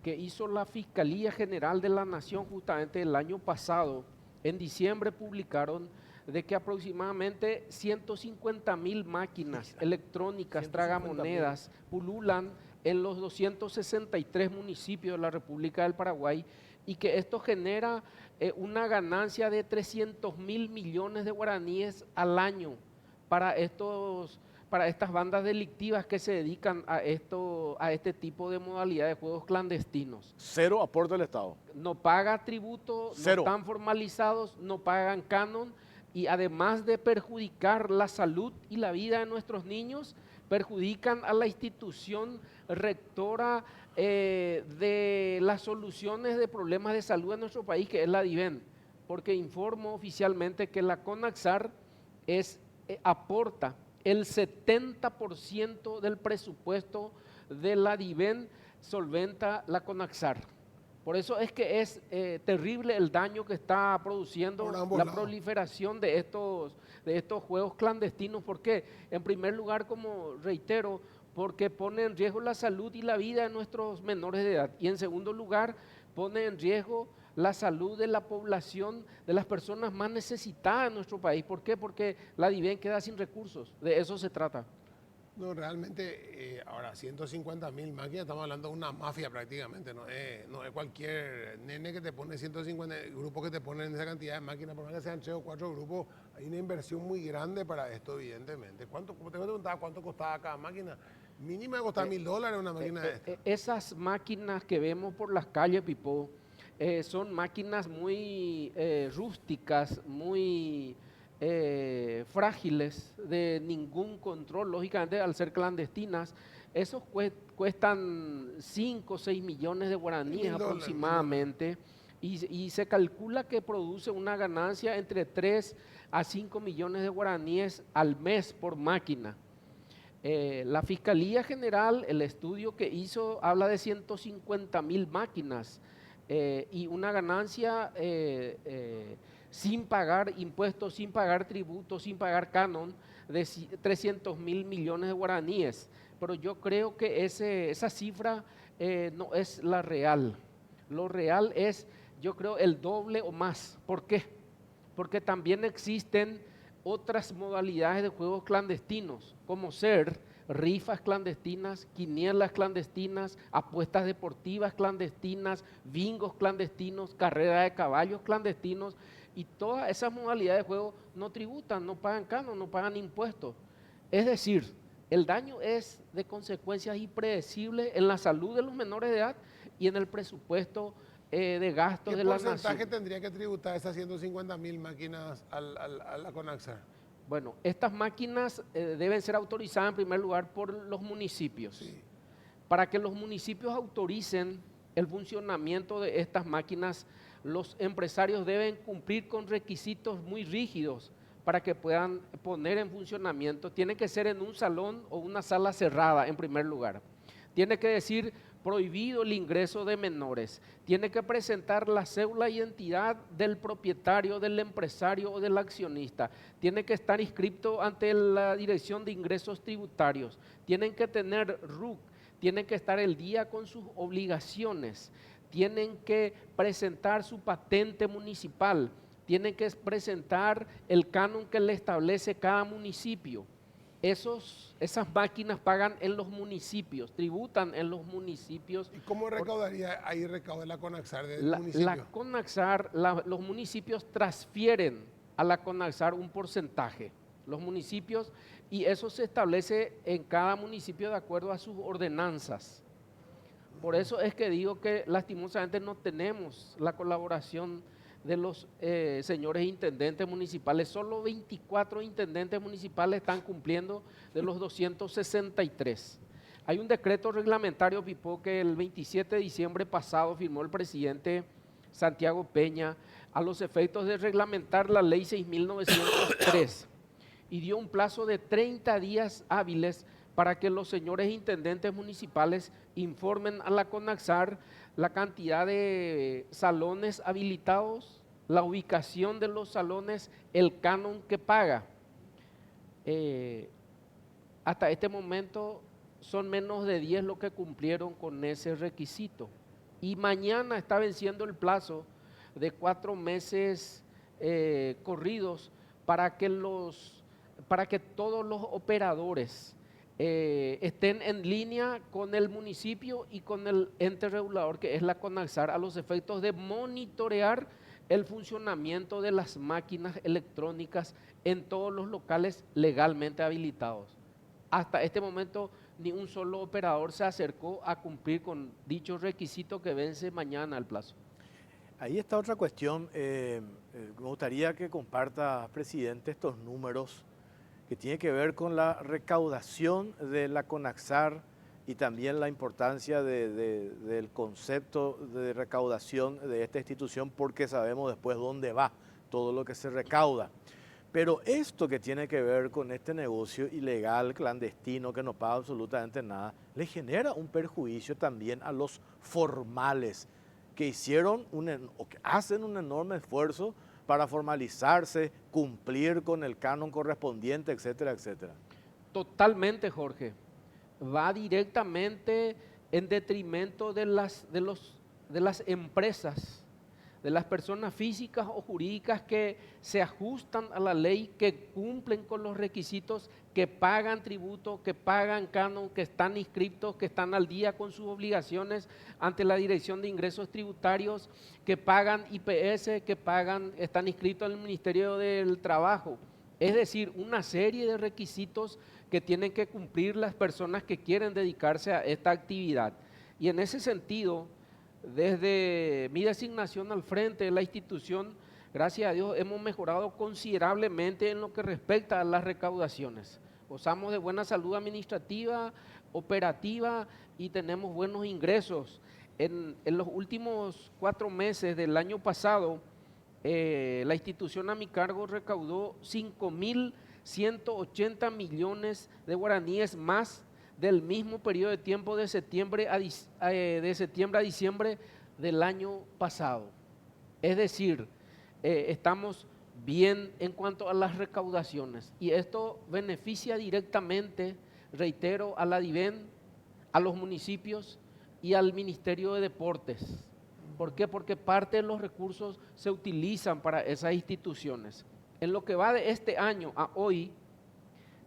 que hizo la Fiscalía General de la Nación justamente el año pasado. En diciembre publicaron de que aproximadamente 150.000 máquinas electrónicas 150.000. tragamonedas pululan en los 263 municipios de la República del Paraguay y que esto genera una ganancia de 300.000 millones de guaraníes al año para estas bandas delictivas que se dedican a este tipo de modalidad de juegos clandestinos. Cero aporte del Estado. No paga tributo, Cero. no están formalizados, no pagan canon y además de perjudicar la salud y la vida de nuestros niños, perjudican a la institución rectora de las soluciones de problemas de salud en nuestro país, que es la DIVEN, porque informo oficialmente que la CONAXAR aporta el 70% del presupuesto de la DIVEN, solventa la CONAXAR. Por eso es que es terrible el daño que está produciendo Por ambos la lados. proliferación de estos juegos clandestinos. ¿Por qué? En primer lugar, como reitero, porque pone en riesgo la salud y la vida de nuestros menores de edad. Y en segundo lugar, pone en riesgo la salud de la población, de las personas más necesitadas en nuestro país. ¿Por qué? Porque la DIVEN queda sin recursos. De eso se trata. No, realmente, ahora 150.000 máquinas, estamos hablando de una mafia prácticamente, no es cualquier nene que te pone 150 grupos que te ponen esa cantidad de máquinas, por más que sean 3 o 4 grupos, hay una inversión muy grande para esto, evidentemente. Como te preguntaba, ¿cuánto costaba cada máquina? Mínima de costar $1.000 una máquina de esta. Esas máquinas que vemos por las calles, Pipó, son máquinas muy rústicas, muy frágiles, de ningún control, lógicamente al ser clandestinas. Esos cuestan 5 o 6 millones de guaraníes $1.000, aproximadamente y se calcula que produce una ganancia entre 3 a 5 millones de guaraníes al mes por máquina. La Fiscalía General, el estudio que hizo, habla de 150.000 máquinas y una ganancia sin pagar impuestos, sin pagar tributos, sin pagar canon de 300.000 millones de guaraníes. Pero yo creo que esa cifra no es la real. Lo real es, yo creo, el doble o más. ¿Por qué? Porque también existen otras modalidades de juegos clandestinos, como ser rifas clandestinas, quinielas clandestinas, apuestas deportivas clandestinas, bingos clandestinos, carreras de caballos clandestinos, y todas esas modalidades de juego no tributan, no pagan canon, no pagan impuestos. Es decir, el daño es de consecuencias impredecibles en la salud de los menores de edad y en el presupuesto de gastos ¿Qué de la porcentaje nación. tendría que tributar esas 150.000 máquinas a la CONAXAR? Bueno, estas máquinas deben ser autorizadas en primer lugar por los municipios. Sí. Para que los municipios autoricen el funcionamiento de estas máquinas, los empresarios deben cumplir con requisitos muy rígidos para que puedan poner en funcionamiento. Tiene que ser en un salón o una sala cerrada en primer lugar. Tiene que decir prohibido el ingreso de menores. Tiene que presentar la cédula de identidad del propietario, del empresario o del accionista. Tiene que estar inscrito ante la Dirección de Ingresos Tributarios. Tienen que tener RUC. Tienen que estar al día con sus obligaciones. Tienen que presentar su patente municipal. Tienen que presentar el canon que le establece cada municipio. Esas máquinas pagan en los municipios, tributan en los municipios. ¿Y cómo recaudaría ahí recauda la CONAXAR del La municipio? CONAXAR, los municipios transfieren a la CONAXAR un porcentaje, los municipios, y eso se establece en cada municipio de acuerdo a sus ordenanzas. Por eso es que digo que lastimosamente no tenemos la colaboración de los señores intendentes municipales. Solo 24 intendentes municipales están cumpliendo de los 263. Hay un decreto reglamentario, Pipo, que el 27 de diciembre pasado firmó el presidente Santiago Peña a los efectos de reglamentar la ley 6.903 y dio un plazo de 30 días hábiles para que los señores intendentes municipales informen a la CONAXAR la cantidad de salones habilitados, la ubicación de los salones, el canon que paga. Hasta este momento son menos de 10 los que cumplieron con ese requisito. Y mañana está venciendo el plazo de 4 meses corridos para que todos los operadores estén en línea con el municipio y con el ente regulador que es la CONAXAR a los efectos de monitorear el funcionamiento de las máquinas electrónicas en todos los locales legalmente habilitados. Hasta este momento ni un solo operador se acercó a cumplir con dicho requisito que vence mañana el plazo. Ahí está otra cuestión. Me gustaría que comparta, presidente, estos números que tiene que ver con la recaudación de la CONAXAR y también la importancia del concepto de recaudación de esta institución, porque sabemos después dónde va todo lo que se recauda. Pero esto que tiene que ver con este negocio ilegal, clandestino, que no paga absolutamente nada, le genera un perjuicio también a los formales que hicieron o que hacen un enorme esfuerzo para formalizarse, cumplir con el canon correspondiente, etcétera, etcétera. Totalmente, Jorge. Va directamente en detrimento de las empresas, de las personas físicas o jurídicas que se ajustan a la ley, que cumplen con los requisitos, que pagan tributo, que pagan canon, que están inscritos, que están al día con sus obligaciones ante la Dirección de Ingresos Tributarios, que pagan IPS, que están inscritos en el Ministerio del Trabajo. Es decir, una serie de requisitos que tienen que cumplir las personas que quieren dedicarse a esta actividad. Y en ese sentido, desde mi designación al frente de la institución, gracias a Dios, hemos mejorado considerablemente en lo que respecta a las recaudaciones. Gozamos de buena salud administrativa, operativa y tenemos buenos ingresos. En los últimos 4 meses del año pasado, la institución a mi cargo recaudó 5.180 millones de guaraníes más del mismo periodo de tiempo de septiembre a diciembre del año pasado. Es decir, estamos bien en cuanto a las recaudaciones y esto beneficia directamente, reitero, a la DIVEN, a los municipios y al Ministerio de Deportes. ¿Por qué? Porque parte de los recursos se utilizan para esas instituciones. En lo que va de este año a hoy,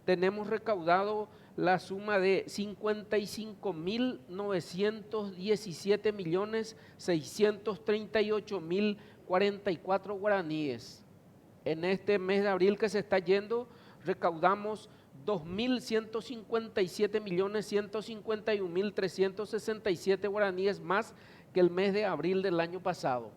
tenemos recaudado la suma de 55.917.638.044 guaraníes. En este mes de abril que se está yendo, recaudamos 2.157.151.367 guaraníes más que el mes de abril del año pasado.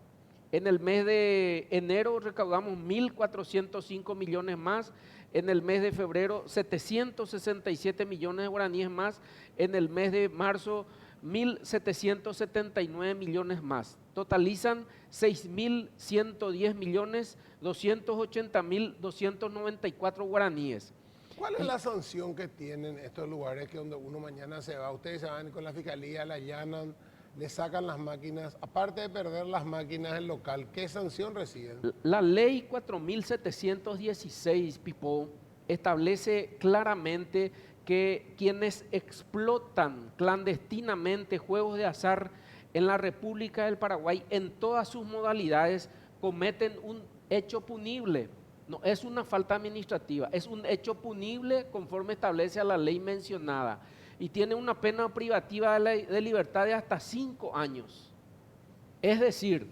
En el mes de enero recaudamos 1.405 millones más, en el mes de febrero 767 millones de guaraníes más, en el mes de marzo 1.779 millones más. Totalizan 6.110.280.294 guaraníes. ¿Cuál es la sanción que tienen estos lugares que donde uno mañana se va? Ustedes se van con la fiscalía, la allanan, le sacan las máquinas. Aparte de perder las máquinas del local, ¿qué sanción reciben? La ley 4716, Pipo, establece claramente que quienes explotan clandestinamente juegos de azar en la República del Paraguay en todas sus modalidades cometen un hecho punible. No es una falta administrativa, es un hecho punible conforme establece a la ley mencionada y tiene una pena privativa de libertad de hasta 5 años. Es decir,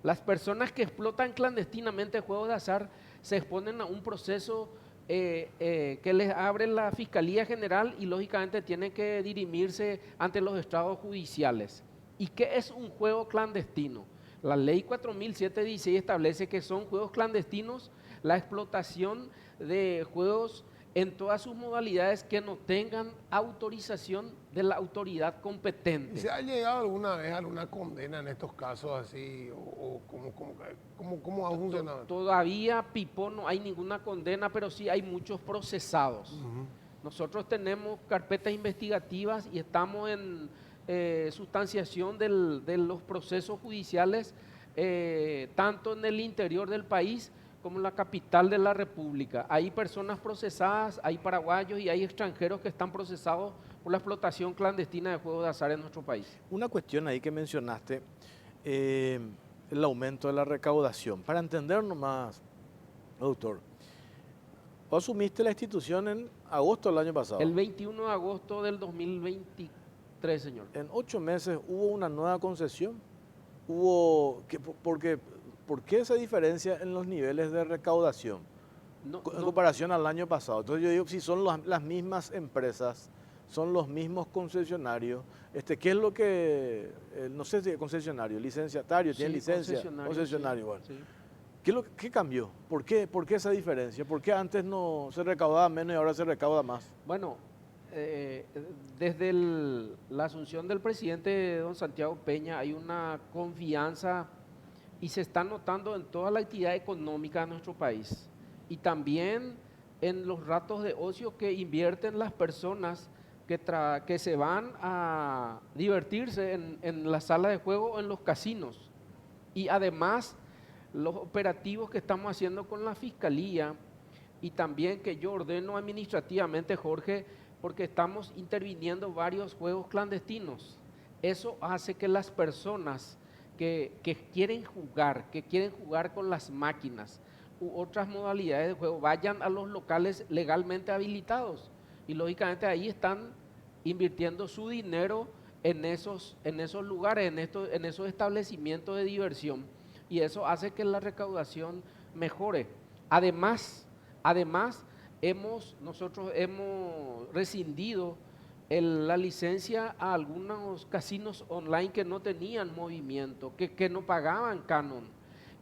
las personas que explotan clandestinamente juegos de azar se exponen a un proceso que les abre la Fiscalía General y lógicamente tienen que dirimirse ante los estrados judiciales. ¿Y qué es un juego clandestino? La ley 4716 establece que son juegos clandestinos la explotación de juegos en todas sus modalidades que no tengan autorización de la autoridad competente. ¿Se ha llegado alguna vez a alguna condena en estos casos así? ¿O cómo ha funcionado? Todavía, Pipo, no hay ninguna condena, pero sí hay muchos procesados. Nosotros tenemos carpetas investigativas y estamos en sustanciación de los procesos judiciales, tanto en el interior del país como en la capital de la República. Hay personas procesadas, hay paraguayos y hay extranjeros que están procesados por la explotación clandestina de juegos de azar en nuestro país. Una cuestión ahí que mencionaste, el aumento de la recaudación. Para entendernos más, doctor, vos asumiste la institución en agosto del año pasado. El 21 de agosto del 2023, señor. En 8 meses hubo una nueva concesión. ¿Por qué esa diferencia en los niveles de recaudación en comparación al año pasado? Entonces yo digo, si son las mismas empresas, son los mismos concesionarios, ¿qué es lo que, no sé si es concesionario, licenciatario, tiene licencia, concesionario, bueno. Sí. ¿Qué cambió? ¿Por qué esa diferencia? ¿Por qué antes no se recaudaba menos y ahora se recauda más? Bueno, desde la asunción del presidente don Santiago Peña hay una confianza y se está notando en toda la actividad económica de nuestro país y también en los ratos de ocio que invierten las personas que se van a divertirse en la sala de juego o en los casinos. Y además los operativos que estamos haciendo con la Fiscalía y también que yo ordeno administrativamente, Jorge, porque estamos interviniendo varios juegos clandestinos. Eso hace que las personas que quieren jugar con las máquinas u otras modalidades de juego, vayan a los locales legalmente habilitados y lógicamente ahí están invirtiendo su dinero en esos lugares, en esos establecimientos de diversión y eso hace que la recaudación mejore. Además, nosotros hemos rescindido la licencia a algunos casinos online que no tenían movimiento, que no pagaban canon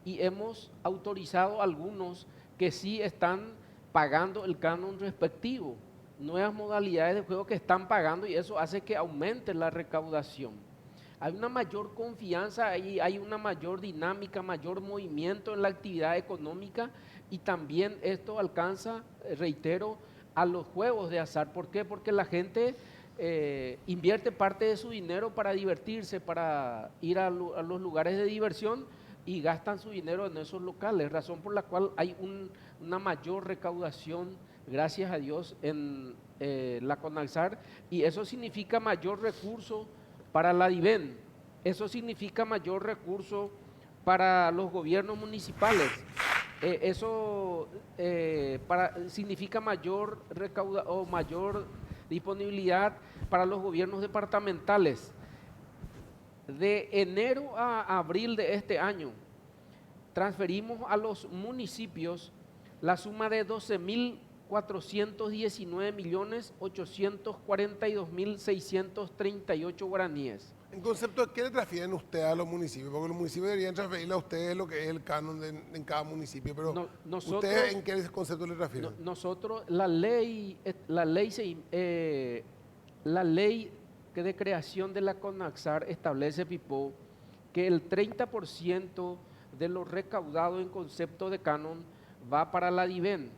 y hemos autorizado algunos que sí están pagando el canon respectivo, nuevas modalidades de juego que están pagando y eso hace que aumente la recaudación. Hay una mayor confianza y hay una mayor dinámica, mayor movimiento en la actividad económica y también esto alcanza, reitero, a los juegos de azar. ¿Por qué? Porque la gente invierte parte de su dinero para divertirse, para ir a los lugares de diversión y gastan su dinero en esos locales, razón por la cual hay una mayor recaudación, gracias a Dios, en la CONAXAR y eso significa mayor recurso para la DIVEN, eso significa mayor recurso para los gobiernos municipales. Eso significa mayor disponibilidad para los gobiernos departamentales. De enero a abril de este año, transferimos a los municipios la suma de 12.419.842.638 guaraníes. En concepto, ¿qué le transfieren ustedes a los municipios? Porque los municipios deberían transferirle a ustedes lo que es el canon en cada municipio, pero ¿ustedes en qué concepto le transfieren? Nosotros, la ley de creación de la CONAXAR establece, Pipo, que el 30% de lo recaudado en concepto de canon va para la DIVEN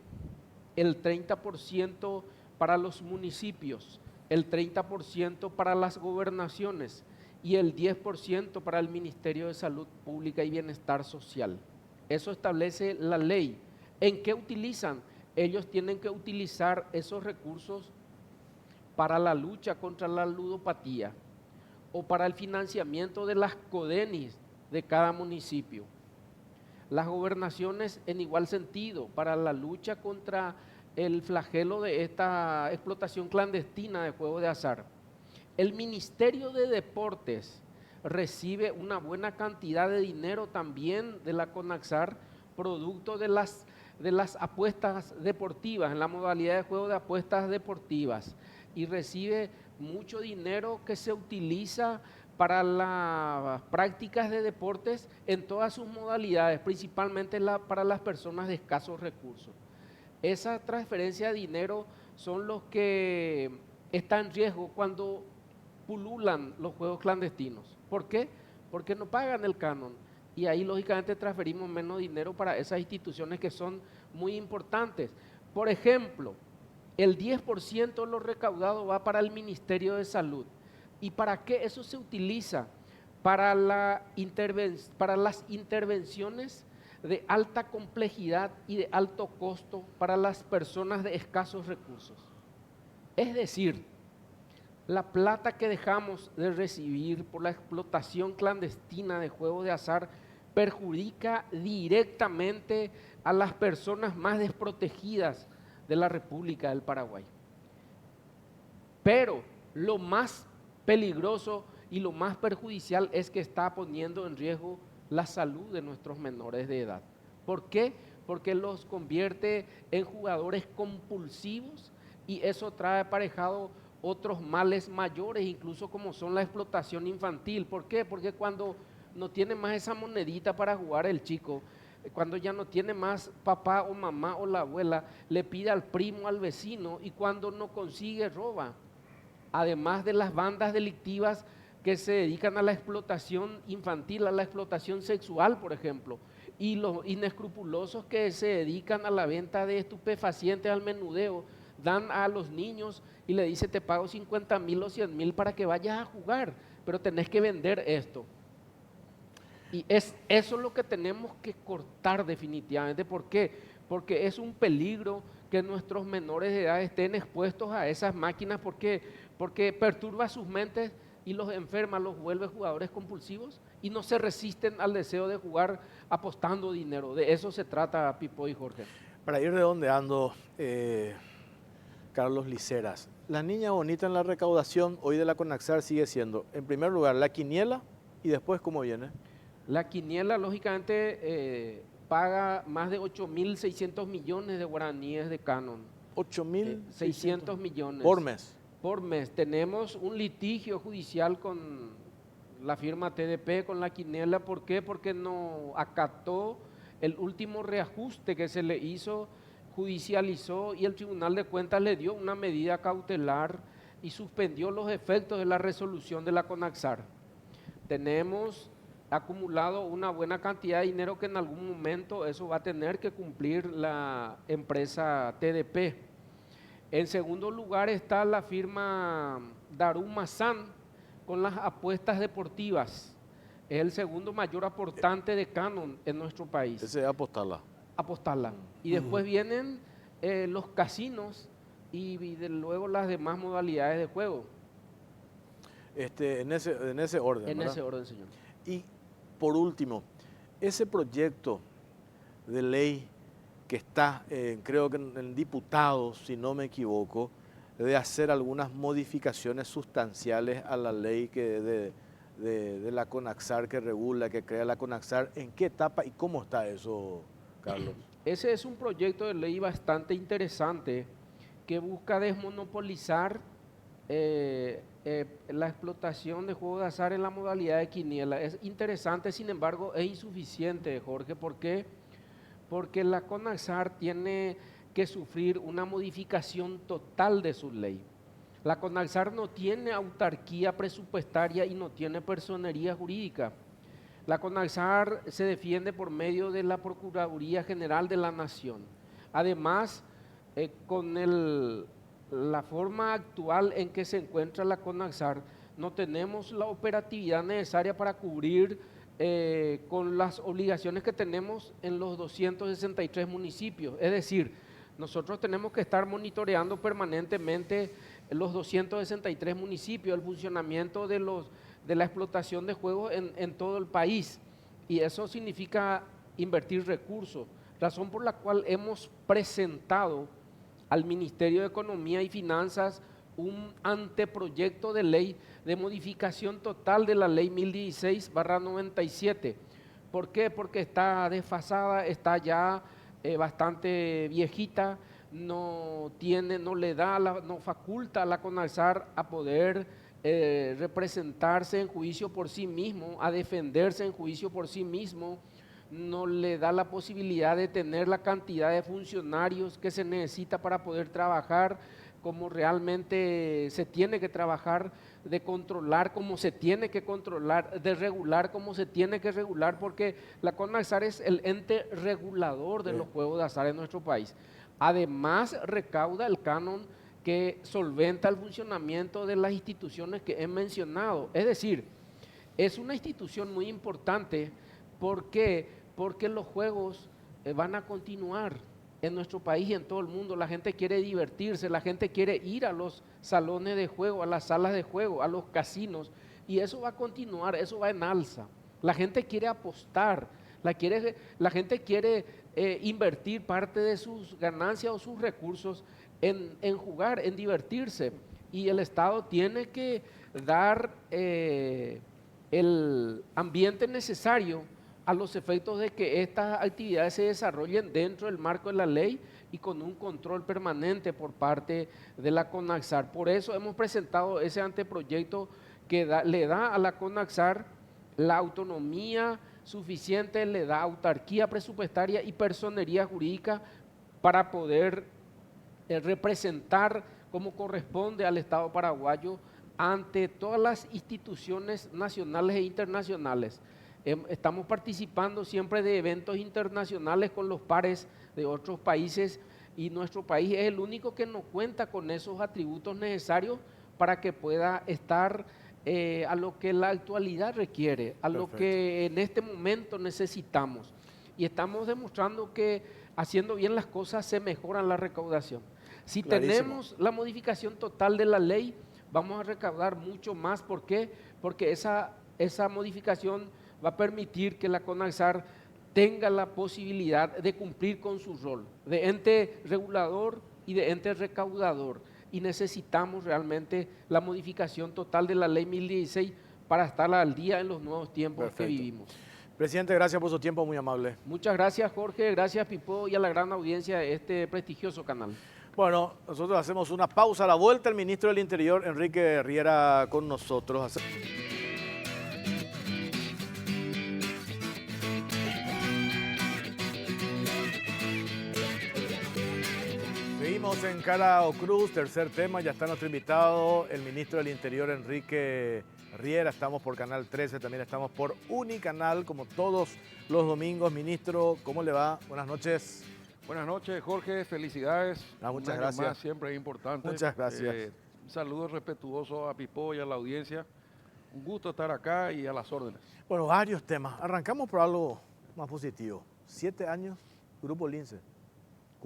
el 30% para los municipios, el 30% para las gobernaciones y el 10% para el Ministerio de Salud Pública y Bienestar Social. Eso establece la ley. ¿En qué utilizan? Ellos tienen que utilizar esos recursos para la lucha contra la ludopatía o para el financiamiento de las CODENIs de cada municipio. Las gobernaciones en igual sentido, para la lucha contra el flagelo de esta explotación clandestina de juegos de azar. El Ministerio de Deportes recibe una buena cantidad de dinero también de la CONAXAR, producto de las apuestas deportivas, en la modalidad de juego de apuestas deportivas, y recibe mucho dinero que se utiliza para las prácticas de deportes en todas sus modalidades, principalmente para las personas de escasos recursos. Esa transferencia de dinero son los que están en riesgo cuando pululan los juegos clandestinos. ¿Por qué? Porque no pagan el canon y ahí lógicamente transferimos menos dinero para esas instituciones que son muy importantes. Por ejemplo, el 10% de lo recaudado va para el Ministerio de Salud. ¿Y para qué eso se utiliza? Para las intervenciones de alta complejidad y de alto costo para las personas de escasos recursos. Es decir, la plata que dejamos de recibir por la explotación clandestina de juegos de azar perjudica directamente a las personas más desprotegidas de la República del Paraguay. Pero lo más peligroso y lo más perjudicial es que está poniendo en riesgo la salud de nuestros menores de edad. ¿Por qué? Porque los convierte en jugadores compulsivos y eso trae aparejado otros males mayores, incluso como son la explotación infantil. ¿Por qué? Porque cuando no tiene más esa monedita para jugar el chico, cuando ya no tiene más papá o mamá o la abuela, le pide al primo, al vecino, y cuando no consigue, roba. Además de las bandas delictivas que se dedican a la explotación infantil, a la explotación sexual, por ejemplo, y los inescrupulosos que se dedican a la venta de estupefacientes, al menudeo, dan a los niños y le dice te pago 50,000 o 100,000 para que vayas a jugar, pero tenés que vender esto. Y eso lo que tenemos que cortar definitivamente. ¿Por qué? Porque es un peligro que nuestros menores de edad estén expuestos a esas máquinas. ¿Por qué? Porque perturba sus mentes y los enferma, los vuelve jugadores compulsivos y no se resisten al deseo de jugar apostando dinero. De eso se trata, Pipo y Jorge. Para ir redondeando, Carlos Liceras, la niña bonita en la recaudación hoy de la CONAXAR sigue siendo, en primer lugar, la quiniela y después, ¿cómo viene? La quiniela, lógicamente, paga más de 8.600 millones de guaraníes de canon. 8.600 millones. Por mes. Por mes. Tenemos un litigio judicial con la firma TDP, con la quiniela. ¿Por qué? Porque no acató el último reajuste que se le hizo, judicializó y el Tribunal de Cuentas le dio una medida cautelar y suspendió los efectos de la resolución de la CONAXAR. Tenemos acumulado una buena cantidad de dinero que en algún momento eso va a tener que cumplir la empresa TDP. En segundo lugar está la firma Daruma San con las apuestas deportivas. Es el segundo mayor aportante de canon en nuestro país. Ese es Apostala. Apostala. Y después vienen los casinos y luego las demás modalidades de juego. En ese orden. En ¿verdad? ese orden, señor. Y por último, ese proyecto de ley que está, creo que en diputados, si no me equivoco, de hacer algunas modificaciones sustanciales a la ley de la CONAXAR que regula, que crea la CONAXAR. ¿En qué etapa y cómo está eso, Carlos? Ese es un proyecto de ley bastante interesante que busca desmonopolizar la explotación de juegos de azar en la modalidad de quiniela. Es interesante, sin embargo, es insuficiente, Jorge. ¿Por qué? Porque la CONAXAR tiene que sufrir una modificación total de su ley. La CONAXAR no tiene autarquía presupuestaria y no tiene personería jurídica. La CONAXAR se defiende por medio de la Procuraduría General de la Nación. Además, la forma actual en que se encuentra la CONAXAR, no tenemos la operatividad necesaria para cubrir con las obligaciones que tenemos en los 263 municipios. Es decir, nosotros tenemos que estar monitoreando permanentemente los 263 municipios, el funcionamiento de la explotación de juegos en todo el país. Y eso significa invertir recursos, razón por la cual hemos presentado al Ministerio de Economía y Finanzas un anteproyecto de ley de modificación total de la ley 1016/97. ¿Por qué? Porque está desfasada, está ya bastante viejita, no faculta a la CONAXAR a poder representarse en juicio por sí mismo, a defenderse en juicio por sí mismo, no le da la posibilidad de tener la cantidad de funcionarios que se necesita para poder trabajar como realmente se tiene que trabajar, de controlar como se tiene que controlar, de regular como se tiene que regular, porque la CONAXAR es el ente regulador de los juegos de azar en nuestro país. Además, recauda el canon que solventa el funcionamiento de las instituciones que he mencionado. Es decir, es una institución muy importante. ¿Por qué? Porque los juegos van a continuar en nuestro país y en todo el mundo. La gente quiere divertirse, la gente quiere ir a los salones de juego, a las salas de juego, a los casinos, y eso va a continuar, eso va en alza. La gente quiere apostar, la gente quiere invertir parte de sus ganancias o sus recursos en jugar, en divertirse, y el Estado tiene que dar el ambiente necesario a los efectos de que estas actividades se desarrollen dentro del marco de la ley y con un control permanente por parte de la CONAXAR. Por eso hemos presentado ese anteproyecto que le da a la CONAXAR la autonomía suficiente, le da autarquía presupuestaria y personería jurídica para poder representar como corresponde al Estado paraguayo ante todas las instituciones nacionales e internacionales. Estamos participando siempre de eventos internacionales con los pares de otros países, y nuestro país es el único que no cuenta con esos atributos necesarios para que pueda estar a lo que la actualidad requiere, a Perfecto. lo que en este momento necesitamos. Y estamos demostrando que haciendo bien las cosas se mejora la recaudación. Si Clarísimo. tenemos la modificación total de la ley, vamos a recaudar mucho más. ¿Por qué? Porque esa modificación va a permitir que la CONAXAR tenga la posibilidad de cumplir con su rol de ente regulador y de ente recaudador. Y necesitamos realmente la modificación total de la ley 1016 para estar al día en los nuevos tiempos Perfecto. que vivimos. Presidente, gracias por su tiempo, muy amable. Muchas gracias, Jorge, gracias, Pipo, y a la gran audiencia de este prestigioso canal. Bueno, nosotros hacemos una pausa. A la vuelta, el ministro del Interior, Enrique Riera, con nosotros. Seguimos en Cara o Cruz, tercer tema. Ya está nuestro invitado, el ministro del Interior, Enrique Riera. Estamos por Canal 13, también estamos por Unicanal, como todos los domingos. Ministro, ¿cómo le va? Buenas noches. Buenas noches, Jorge. Felicidades. Muchas Un año gracias. más, siempre es importante. Muchas gracias. Un saludo respetuoso a Pipo y a la audiencia. Un gusto estar acá y a las órdenes. Bueno, varios temas. Arrancamos por algo más positivo. 7 años, Grupo Lince.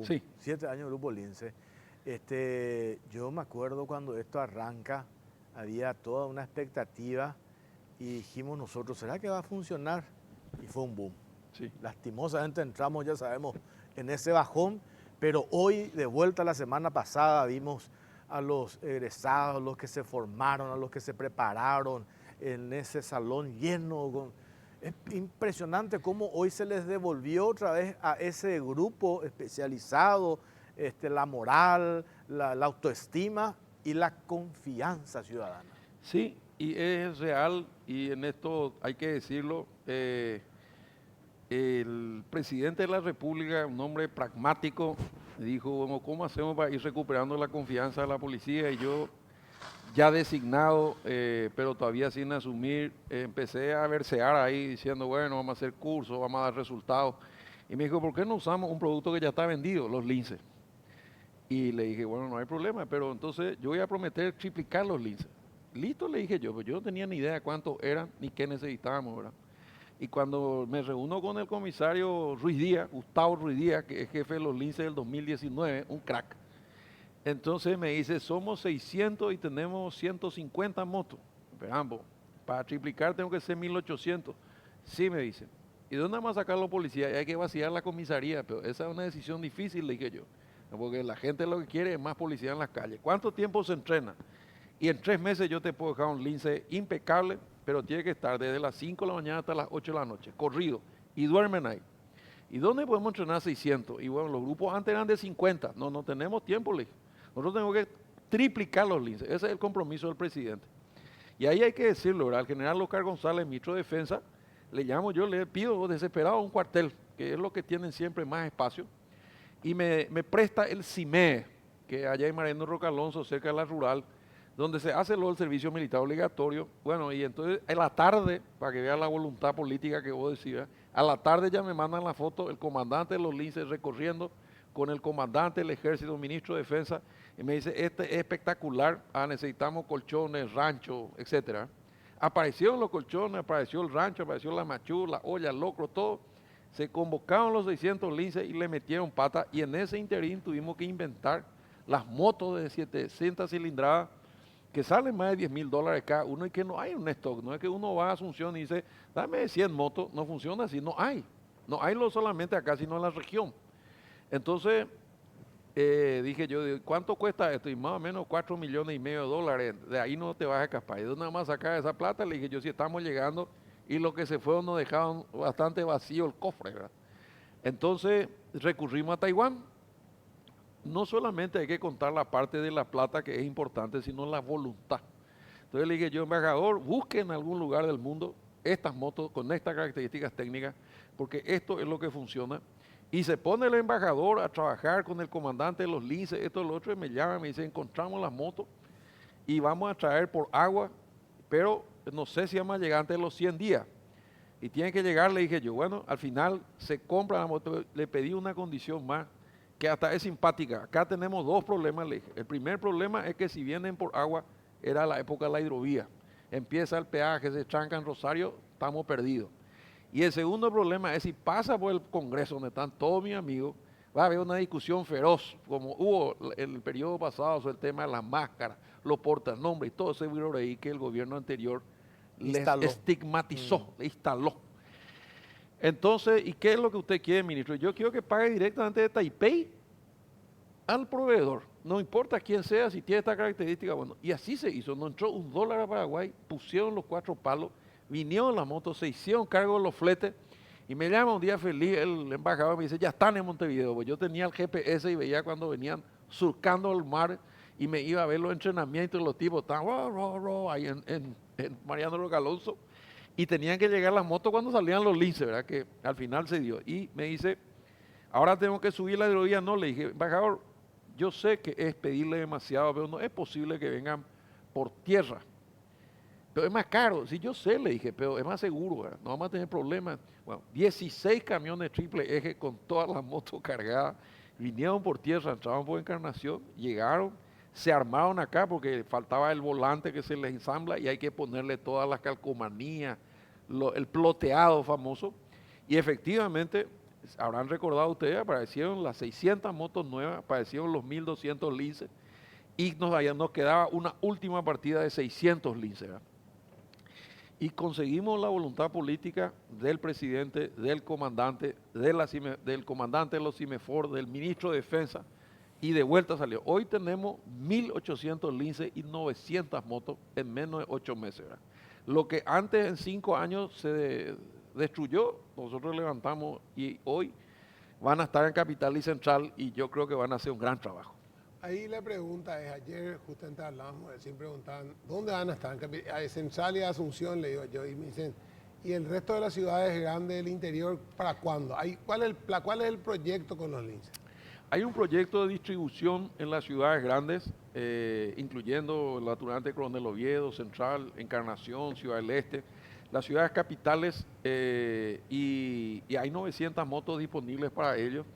Sí. 7 años, Grupo Lince. Yo me acuerdo cuando esto arranca, había toda una expectativa y dijimos nosotros, ¿será que va a funcionar? Y fue un boom. Sí. Lastimosamente entramos, ya sabemos, en ese bajón, pero hoy, de vuelta la semana pasada, vimos a los egresados, los que se formaron, a los que se prepararon en ese salón lleno. Es impresionante cómo hoy se les devolvió otra vez a ese grupo especializado la moral, la autoestima y la confianza ciudadana. Sí, y es real, y en esto hay que decirlo, el presidente de la República, un hombre pragmático, dijo, bueno, ¿cómo hacemos para ir recuperando la confianza de la policía? Y yo, ya designado, pero todavía sin asumir, empecé a versear ahí diciendo, bueno, vamos a hacer cursos, vamos a dar resultados. Y me dijo, ¿por qué no usamos un producto que ya está vendido, los linces? Y le dije, bueno, no hay problema, pero entonces yo voy a prometer triplicar los linces. Listo, le dije yo, pues yo no tenía ni idea cuántos eran ni qué necesitábamos, ¿verdad? Y cuando me reúno con el comisario Ruiz Díaz, Gustavo Ruiz Díaz, que es jefe de los linces del 2019, un crack, entonces me dice, somos 600 y tenemos 150 motos. Pero ambos, para triplicar tengo que ser 1800. Sí, me dice. ¿Y dónde vamos a sacar los policías? Y hay que vaciar la comisaría, pero esa es una decisión difícil, le dije yo. Porque la gente lo que quiere es más policía en las calles. ¿Cuánto tiempo se entrena? Y en 3 meses yo te puedo dejar un lince impecable, pero tiene que estar desde las 5 de la mañana hasta las 8 de la noche, corrido. Y duermen ahí. ¿Y dónde podemos entrenar 600? Y bueno, los grupos antes eran de 50. No, no tenemos tiempo, le dije. Nosotros tenemos que triplicar los linces. Ese es el compromiso del presidente. Y ahí hay que decirlo, ¿verdad? Al general Oscar González, ministro de Defensa, le llamo yo, le pido desesperado un cuartel, que es lo que tienen siempre más espacio, y me presta el CIME, que allá en Mariano Roca Alonso, cerca de la rural, donde se hace luego el servicio militar obligatorio. Bueno, y entonces en la tarde, para que vean la voluntad política que vos decías, a la tarde ya me mandan la foto el comandante de los linces recorriendo con el comandante del ejército, ministro de Defensa, y me dice, este es espectacular, necesitamos colchones, rancho, etcétera. Aparecieron los colchones, apareció el rancho, apareció la machú, la olla, el locro, todo. Se convocaron los 600 linces y le metieron pata, y en ese interín tuvimos que inventar las motos de 700 cilindradas que salen más de $10,000 cada uno y que no hay un stock. No es que uno va a Asunción y dice, dame 100 motos, no funciona así, no hay. No hay no solamente acá, sino en la región. Entonces, dije yo, ¿cuánto cuesta esto? Y más o menos $4,5 millones, de ahí no te vas a escapar. Y de nada más sacar esa plata, le dije yo, si estamos llegando, y lo que se fue nos dejaron bastante vacío el cofre, ¿verdad? Entonces, recurrimos a Taiwán. No solamente hay que contar la parte de la plata que es importante, sino la voluntad. Entonces le dije yo, embajador, busque en algún lugar del mundo estas motos con estas características técnicas, porque esto es lo que funciona. Y se pone el embajador a trabajar con el comandante de los linces, esto, lo otro, y me llama, me dice, encontramos las motos y vamos a traer por agua, pero no sé si vamos a llegar antes de los 100 días. Y tiene que llegar, le dije yo, bueno, al final se compra la moto, le pedí una condición más, que hasta es simpática. Acá tenemos 2 problemas, le dije. El primer problema es que si vienen por agua, era la época de la hidrovía. Empieza el peaje, se tranca en Rosario, estamos perdidos. Y el segundo problema es si pasa por el Congreso, donde están todos mis amigos, va a haber una discusión feroz, como hubo en el periodo pasado sobre el tema de las máscaras, los portanombres y todo ese virus ahí que el gobierno anterior les estigmatizó, le instaló. Entonces, ¿y qué es lo que usted quiere, ministro? Yo quiero que pague directamente de Taipei al proveedor. No importa quién sea, si tiene esta característica, bueno. Y así se hizo. No entró $1 a Paraguay, pusieron los 4 palos, vinieron las motos, se hicieron cargo de los fletes. Y me llama un día feliz el embajador y me dice, ya están en Montevideo. Pues yo tenía el GPS y veía cuando venían surcando el mar y me iba a ver los entrenamientos, los tipos estaban ahí en Mariano Roca Alonso. Y tenían que llegar las motos cuando salían los linces, ¿verdad? Que al final se dio. Y me dice, ahora tengo que subir la hidrovía. No, le dije, embajador, yo sé que es pedirle demasiado, pero no es posible que vengan por tierra. Pero es más caro. Sí, yo sé, le dije, pero es más seguro, ¿verdad? No vamos a tener problemas. Bueno, 16 camiones triple eje con todas las motos cargadas. Vinieron por tierra, entraban por Encarnación, llegaron, se armaron acá porque faltaba el volante que se les ensambla y hay que ponerle todas las calcomanías, el ploteado famoso, y efectivamente, habrán recordado ustedes, aparecieron las 600 motos nuevas, aparecieron los 1.200 linces, y nos quedaba una última partida de 600 linces, ¿verdad? Y conseguimos la voluntad política del presidente, del comandante, del comandante de los CIMEFOR, del ministro de Defensa, y de vuelta salió. Hoy tenemos 1.800 linces y 900 motos en menos de 8 meses, ¿verdad? Lo que antes en 5 años se destruyó, nosotros levantamos y hoy van a estar en Capital y Central y yo creo que van a hacer un gran trabajo. Ahí la pregunta es, ayer justamente hablábamos, siempre preguntaban, ¿dónde van a estar? En Central y Asunción, le digo yo, y me dicen, ¿y el resto de las ciudades grandes del interior para cuándo? ¿Cuál es el proyecto con los linces? Hay un proyecto de distribución en las ciudades grandes, incluyendo la Turante Coronel Oviedo, Central, Encarnación, Ciudad del Este, las ciudades capitales, y hay 900 motos disponibles para ellos.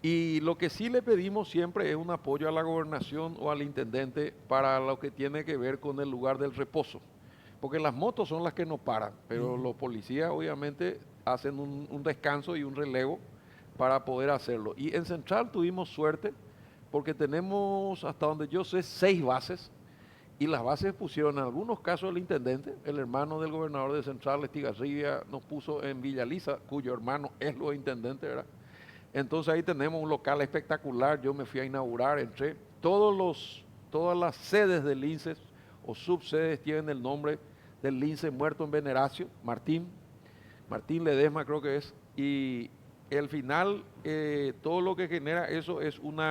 Y lo que sí le pedimos siempre es un apoyo a la gobernación o al intendente para lo que tiene que ver con el lugar del reposo. Porque las motos son las que no paran, pero los policías obviamente hacen un descanso y un relevo para poder hacerlo. Y en Central tuvimos suerte porque tenemos, hasta donde yo sé, 6 bases. Y las bases pusieron en algunos casos el intendente, el hermano del gobernador de Central, Estigarribia, nos puso en Villa Lisa, cuyo hermano es lo intendente, ¿verdad? Entonces ahí tenemos un local espectacular, yo me fui a inaugurar, entré. Todas las sedes del INSEE o subsedes tienen el nombre del lince muerto en Veneracio, Martín Ledesma creo que es, y al final todo lo que genera eso es un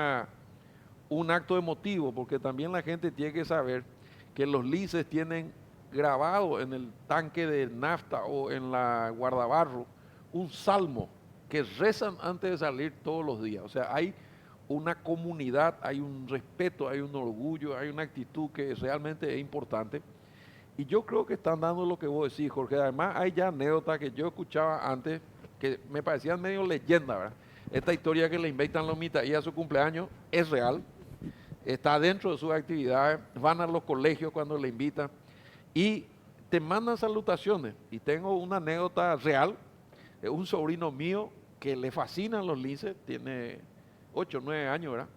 acto emotivo, porque también la gente tiene que saber que los linces tienen grabado en el tanque de nafta o en la guardabarro un salmo que rezan antes de salir todos los días. O sea, hay una comunidad, hay un respeto, hay un orgullo, hay una actitud que realmente es importante. Y yo creo que están dando lo que vos decís, Jorge. Además, hay ya anécdotas que yo escuchaba antes que me parecían medio leyenda, ¿verdad? Esta historia que le invitan los mitaíes a su cumpleaños es real, está dentro de sus actividades, van a los colegios cuando le invitan y te mandan salutaciones. Y tengo una anécdota real, un sobrino mío que le fascinan los linces, tiene 8 o 9 años, ¿verdad?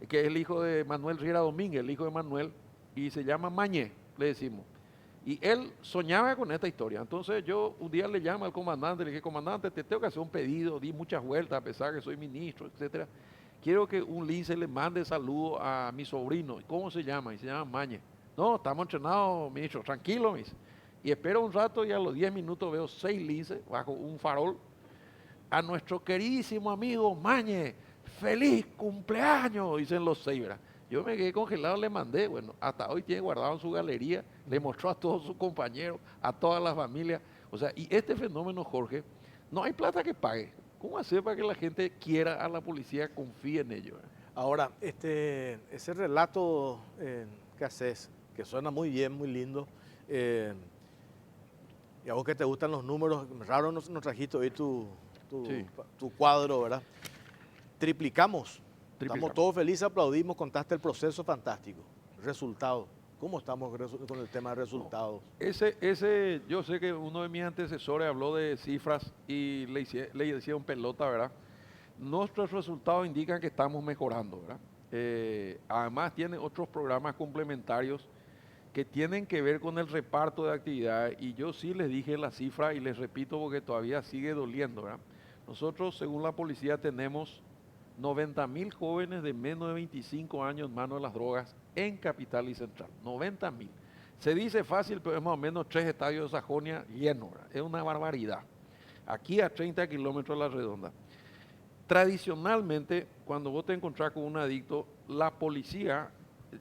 Que es el hijo de Manuel Riera Domínguez, el hijo de Manuel, y se llama Mañé, le decimos. Y él soñaba con esta historia. Entonces yo un día le llamo al comandante, le dije, comandante, te tengo que hacer un pedido, di muchas vueltas a pesar que soy ministro, etcétera. Quiero que un lince le mande saludo a mi sobrino. ¿Cómo se llama? Y se llama Mañe. No, estamos entrenados, ministro, tranquilo, mis. Y espero un rato y a los 10 minutos veo 6 linces bajo un farol. A nuestro queridísimo amigo Mañe, feliz cumpleaños, dicen los 6, ¿verdad? Yo me quedé congelado, le mandé, bueno, hasta hoy tiene guardado en su galería, le mostró a todos sus compañeros, a todas las familias. O sea, y este fenómeno, Jorge, no hay plata que pague. ¿Cómo hacer para que la gente quiera a la policía, confíe en ellos? Ahora, ese relato que haces, que suena muy bien, muy lindo, y a vos que te gustan los números, raro nos trajiste hoy Sí. tu cuadro, ¿verdad? Triplicamos. Estamos todos felices, aplaudimos, contaste el proceso fantástico. Resultado. ¿Cómo estamos con el tema de resultados? Yo sé que uno de mis antecesores habló de cifras y le hicieron pelota, ¿verdad? Nuestros resultados indican que estamos mejorando, ¿verdad? Además tiene otros programas complementarios que tienen que ver con el reparto de actividades y yo sí les dije la cifra y les repito porque todavía sigue doliendo, ¿verdad? Nosotros, según la policía, tenemos 90.000 jóvenes de menos de 25 años en manos de las drogas en Capital y Central. 90.000. Se dice fácil, pero es más o menos 3 estadios de Sajonia llenos, ¿verdad? Es una barbaridad. Aquí a 30 kilómetros de la redonda. Tradicionalmente, cuando vos te encontrás con un adicto, la policía,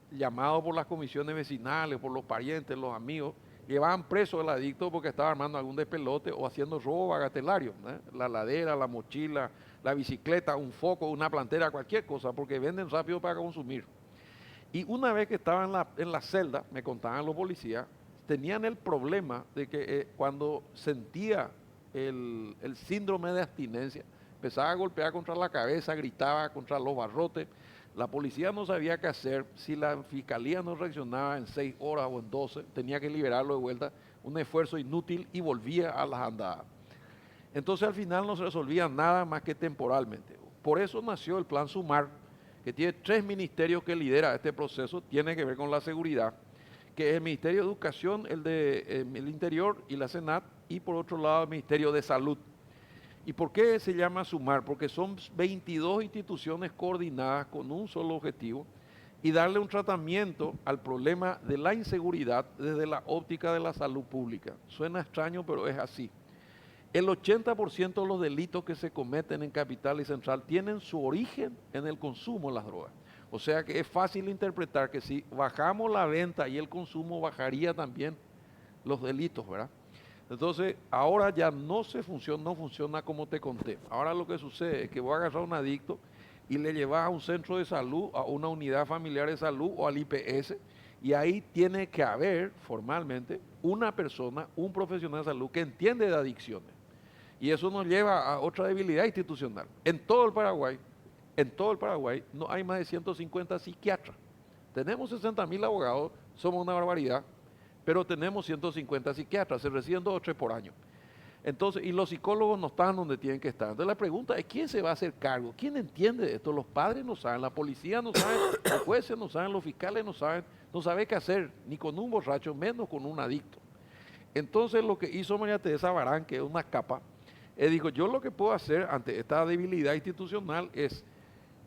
llamado por las comisiones vecinales, por los parientes, los amigos, llevaban preso al adicto porque estaba armando algún despelote o haciendo robo bagatelario, ¿eh? La ladera, la mochila, la bicicleta, un foco, una plantera, cualquier cosa, porque venden rápido para consumir. Y una vez que estaba en la celda, me contaban los policías, tenían el problema de que cuando sentía el síndrome de abstinencia, empezaba a golpear contra la cabeza, gritaba contra los barrotes. La policía no sabía qué hacer. Si la fiscalía no reaccionaba en 6 horas o en 12, tenía que liberarlo de vuelta. Un esfuerzo inútil y volvía a las andadas. Entonces al final no se resolvía nada más que temporalmente. Por eso nació el Plan Sumar, que tiene 3 ministerios que lidera este proceso. Tiene que ver con la seguridad, que es el Ministerio de Educación, el Interior y la Senat, y por otro lado el Ministerio de Salud. ¿Y por qué se llama Sumar? Porque son 22 instituciones coordinadas con un solo objetivo y darle un tratamiento al problema de la inseguridad desde la óptica de la salud pública. Suena extraño, pero es así. El 80% de los delitos que se cometen en Capital y Central tienen su origen en el consumo de las drogas. O sea que es fácil interpretar que si bajamos la venta y el consumo, bajaría también los delitos, ¿verdad? Entonces, ahora ya no funciona como te conté. Ahora lo que sucede es que voy a agarrar a un adicto y le llevas a un centro de salud, a una unidad familiar de salud o al IPS, y ahí tiene que haber formalmente una persona, un profesional de salud que entiende de adicciones. Y eso nos lleva a otra debilidad institucional. En todo el Paraguay, en todo el Paraguay no hay más de 150 psiquiatras. Tenemos 60.000 abogados, somos una barbaridad, pero tenemos 150 psiquiatras, se reciben 2 o 3 por año. Entonces, y los psicólogos no están donde tienen que estar. Entonces la pregunta es, ¿quién se va a hacer cargo? ¿Quién entiende de esto? Los padres no saben, la policía no sabe, los jueces no saben, los fiscales no saben, no saben qué hacer, ni con un borracho, menos con un adicto. Entonces lo que hizo María Teresa Barán, que es una capa, dijo, yo lo que puedo hacer ante esta debilidad institucional es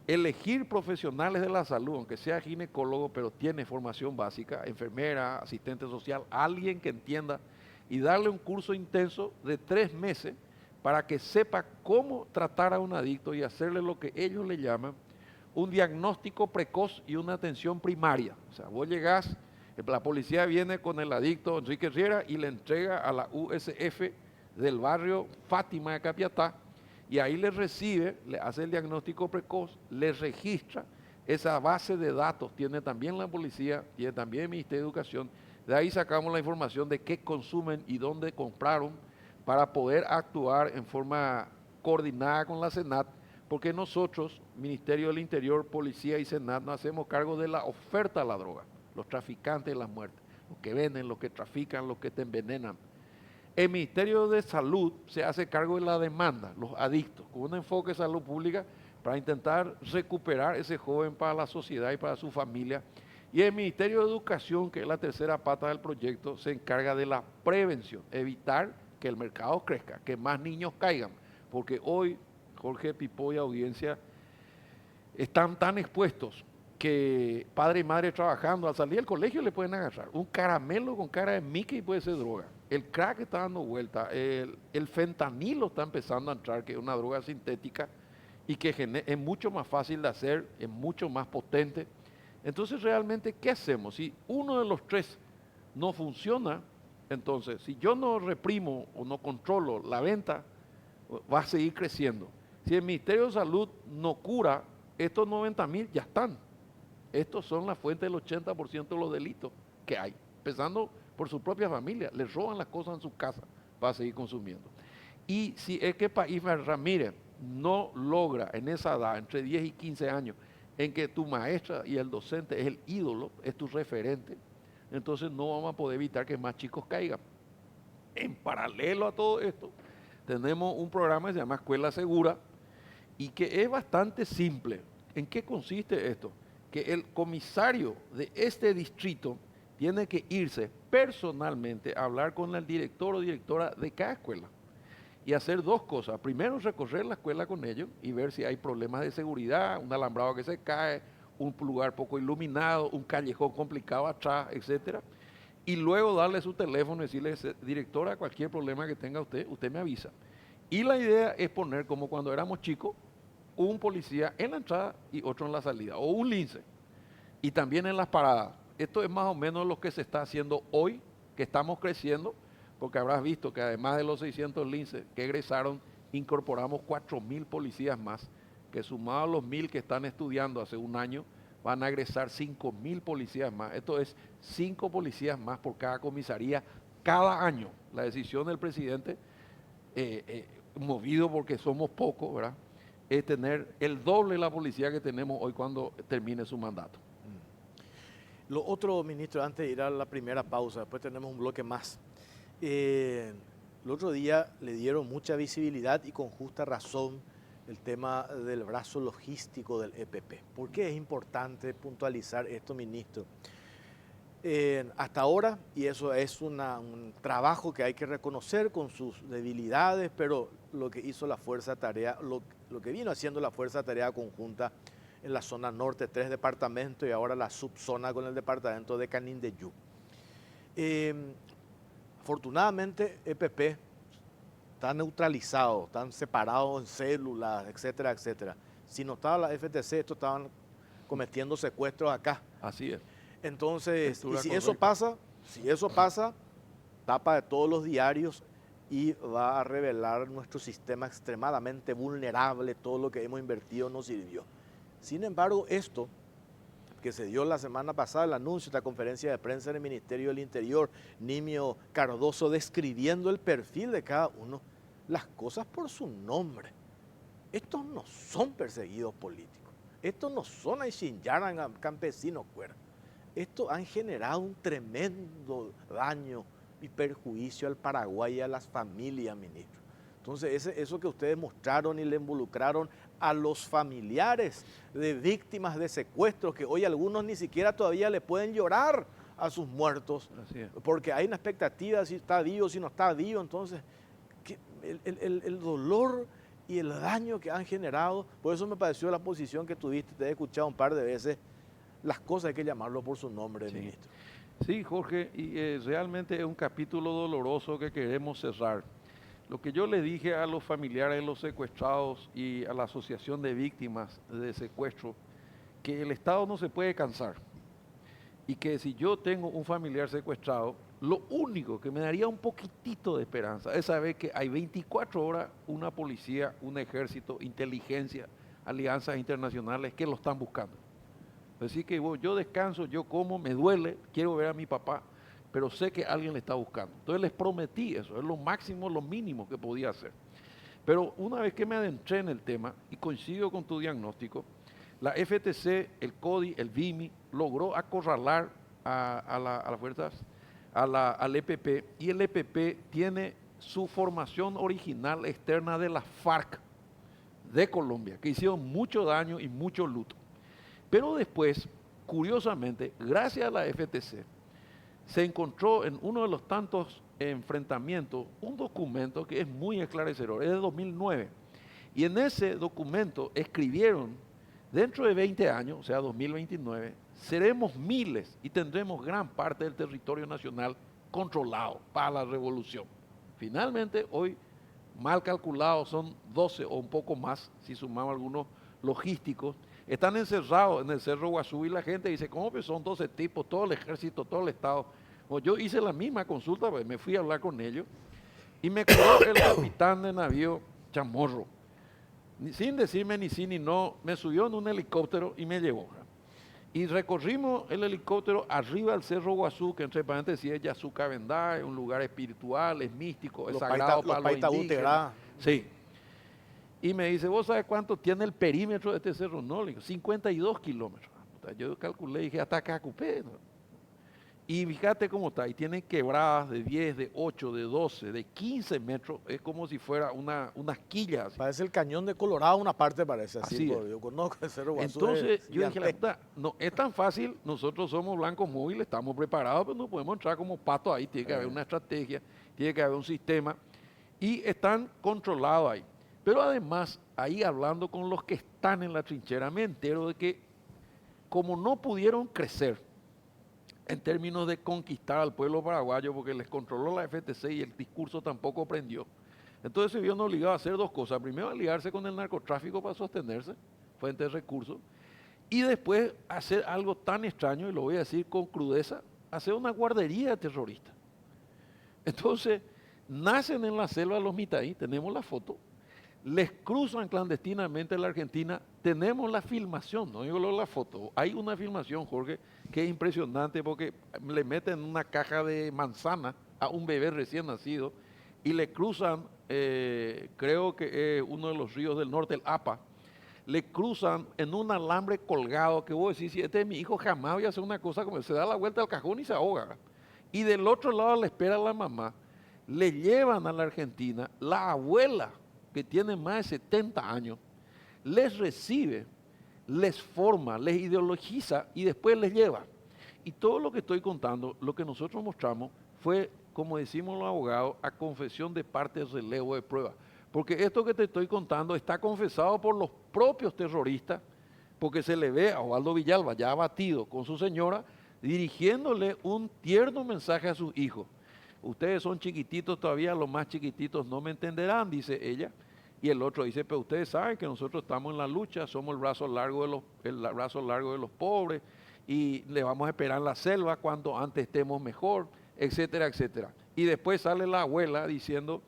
elegir profesionales de la salud, aunque sea ginecólogo, pero tiene formación básica, enfermera, asistente social, alguien que entienda, y darle un curso intenso de 3 meses para que sepa cómo tratar a un adicto y hacerle lo que ellos le llaman un diagnóstico precoz y una atención primaria. O sea, vos llegás, la policía viene con el adicto Enrique Riera y le entrega a la USF del barrio Fátima de Capiatá, y ahí le recibe, le hace el diagnóstico precoz, le registra esa base de datos, tiene también la policía, tiene también el Ministerio de Educación. De ahí sacamos la información de qué consumen y dónde compraron para poder actuar en forma coordinada con la Senat, porque nosotros, Ministerio del Interior, Policía y Senat, nos hacemos cargo de la oferta a la droga, los traficantes de las muertes, los que venden, los que trafican, los que te envenenan. El Ministerio de Salud se hace cargo de la demanda, los adictos, con un enfoque de salud pública para intentar recuperar ese joven para la sociedad y para su familia. Y el Ministerio de Educación, que es la tercera pata del proyecto, se encarga de la prevención, evitar que el mercado crezca, que más niños caigan, porque hoy, Jorge, Pipo y audiencia, están tan expuestos que padre y madre trabajando, al salir del colegio le pueden agarrar. Un caramelo con cara de Mickey puede ser droga. El crack está dando vuelta, el fentanilo está empezando a entrar, que es una droga sintética y que es mucho más fácil de hacer, es mucho más potente. Entonces, realmente, ¿qué hacemos? Si uno de los 3 no funciona, entonces, si yo no reprimo o no controlo la venta, va a seguir creciendo. Si el Ministerio de Salud no cura, estos 90.000 ya están. Estos son la fuente del 80% de los delitos que hay, empezando por su propia familia. Les roban las cosas en su casa para seguir consumiendo. Y si es que País Ramírez no logra en esa edad, entre 10 y 15 años, en que tu maestra y el docente es el ídolo, es tu referente, entonces no vamos a poder evitar que más chicos caigan. En paralelo a todo esto, tenemos un programa que se llama Escuela Segura y que es bastante simple. ¿En qué consiste esto? Que el comisario de este distrito tiene que irse personalmente a hablar con el director o directora de cada escuela y hacer 2 cosas. Primero, recorrer la escuela con ellos y ver si hay problemas de seguridad, un alambrado que se cae, un lugar poco iluminado, un callejón complicado atrás, etcétera. Y luego darle su teléfono y decirle, directora, cualquier problema que tenga usted, usted me avisa. Y la idea es poner, como cuando éramos chicos, un policía en la entrada y otro en la salida, o un lince, y también en las paradas. Esto es más o menos lo que se está haciendo hoy, que estamos creciendo, porque habrás visto que además de los 600 linces que egresaron, incorporamos 4.000 policías más, que sumados a los 1.000 que están estudiando hace un año, van a egresar 5.000 policías más. Esto es 5 policías más por cada comisaría cada año. La decisión del presidente, movido porque somos pocos, ¿verdad?, es tener el doble de la policía que tenemos hoy cuando termine su mandato. Lo otro, ministro, antes de ir a la primera pausa, después tenemos un bloque más. El otro día le dieron mucha visibilidad y con justa razón el tema del brazo logístico del EPP. ¿Por qué es importante puntualizar esto, ministro? Hasta ahora, y eso es un trabajo que hay que reconocer con sus debilidades, pero lo que hizo la Fuerza Tarea, lo que vino haciendo la Fuerza Tarea Conjunta en la zona norte, 3 departamentos y ahora la subzona con el departamento de Canindeyú. Afortunadamente, EPP está neutralizado, están separados en células, etcétera, etcétera. Si no estaba la FTC, estos estaban cometiendo secuestros acá. Así es. Entonces, y si eso pasa, tapa de todos los diarios y va a revelar nuestro sistema extremadamente vulnerable, todo lo que hemos invertido no sirvió. Sin embargo, esto que se dio la semana pasada, el anuncio de la conferencia de prensa en el Ministerio del Interior, Nimio Cardoso describiendo el perfil de cada uno, las cosas por su nombre. estos no son perseguidos políticos, estos no son Ayshinyaran campesinos fuera. Estos han generado un tremendo daño y perjuicio al Paraguay y a las familias, ministro. Entonces, eso que ustedes mostraron y le involucraron a los familiares de víctimas de secuestros, que hoy algunos ni siquiera todavía le pueden llorar a sus muertos, porque hay una expectativa si está vivo, si no está vivo. Entonces, el dolor y el daño que han generado, por eso me pareció la posición que tuviste, te he escuchado un par de veces, las cosas hay que llamarlo por su nombre, ministro. Sí, Jorge, y realmente es un capítulo doloroso que queremos cerrar. Lo que yo le dije a los familiares de los secuestrados y a la Asociación de Víctimas de Secuestro, que el Estado no se puede cansar y que si yo tengo un familiar secuestrado, lo único que me daría un poquitito de esperanza es saber que hay 24 horas una policía, un ejército, inteligencia, alianzas internacionales que lo están buscando. Así que bueno, yo descanso, yo como, me duele, quiero ver a mi papá, pero sé que alguien le está buscando. Entonces les prometí eso, es lo máximo, lo mínimo que podía hacer. Pero una vez que me adentré en el tema y coincido con tu diagnóstico, la FTC, el CODI, el BIMI, logró acorralar a las fuerzas, al EPP, y el EPP tiene su formación original externa de la FARC de Colombia, que hicieron mucho daño y mucho luto. Pero después, curiosamente, gracias a la FTC, se encontró en uno de los tantos enfrentamientos un documento que es muy esclarecedor, es de 2009. Y en ese documento escribieron, dentro de 20 años, o sea, 2029, seremos miles y tendremos gran parte del territorio nacional controlado para la revolución. Finalmente, hoy, mal calculado, son 12 o un poco más, si sumamos algunos logísticos, están encerrados en el Cerro Guazú y la gente dice, ¿cómo que son 12 tipos, todo el ejército, todo el Estado? Bueno, yo hice la misma consulta, pues me fui a hablar con ellos y me quedó el capitán de navío Chamorro. Sin decirme ni sí ni no, me subió en un helicóptero y me llevó. Y recorrimos el helicóptero arriba del Cerro Guazú, que entre paréntesis es Yazuca Vendá, es un lugar espiritual, es místico, es sagrado para los indígenas. Sí. Y me dice, ¿vos sabés cuánto tiene el perímetro de este cerro? No, le digo, 52 kilómetros. Yo calculé y dije, hasta Cacupé. ¿No? Y fíjate cómo está, y tiene quebradas de 10, de 8, de 12, de 15 metros, es como si fuera unas quillas. Así. Parece el cañón de Colorado, una parte parece así. Yo conozco el Cerro Guazú. Entonces yo dije, la puta, no, es tan fácil, nosotros somos blancos móviles, estamos preparados, pero no podemos entrar como patos ahí, tiene que haber una estrategia, tiene que haber un sistema, y están controlados ahí. Pero además, ahí hablando con los que están en la trinchera, me entero de que como no pudieron crecer en términos de conquistar al pueblo paraguayo, porque les controló la FTC y el discurso tampoco prendió, entonces se vieron obligados a hacer dos cosas. Primero, aliarse con el narcotráfico para sostenerse, fuente de recursos, y después hacer algo tan extraño, y lo voy a decir con crudeza, hacer una guardería terrorista. Entonces, nacen en la selva los Mitaí, tenemos la foto, les cruzan clandestinamente la Argentina, tenemos la filmación, no digo la foto, hay una filmación, Jorge, que es impresionante porque le meten una caja de manzana a un bebé recién nacido y le cruzan, creo que es uno de los ríos del norte, el APA, le cruzan en un alambre colgado que vos decís, si este es mi hijo jamás voy a hacer una cosa como se da la vuelta al cajón y se ahoga. Y del otro lado le espera la mamá, le llevan a la Argentina, la abuela, que tiene más de 70 años, les recibe, les forma, les ideologiza y después les lleva. Y todo lo que estoy contando, lo que nosotros mostramos fue, como decimos los abogados, a confesión de parte de relevo de prueba. Porque esto que te estoy contando está confesado por los propios terroristas, porque se le ve a Osvaldo Villalba ya abatido con su señora, dirigiéndole un tierno mensaje a sus hijos. Ustedes son chiquititos todavía, los más chiquititos no me entenderán, dice ella. Y el otro dice, pero ustedes saben que nosotros estamos en la lucha, somos el brazo largo de los pobres y le vamos a esperar en la selva cuando antes estemos mejor, etcétera, etcétera. Y después sale la abuela diciendo,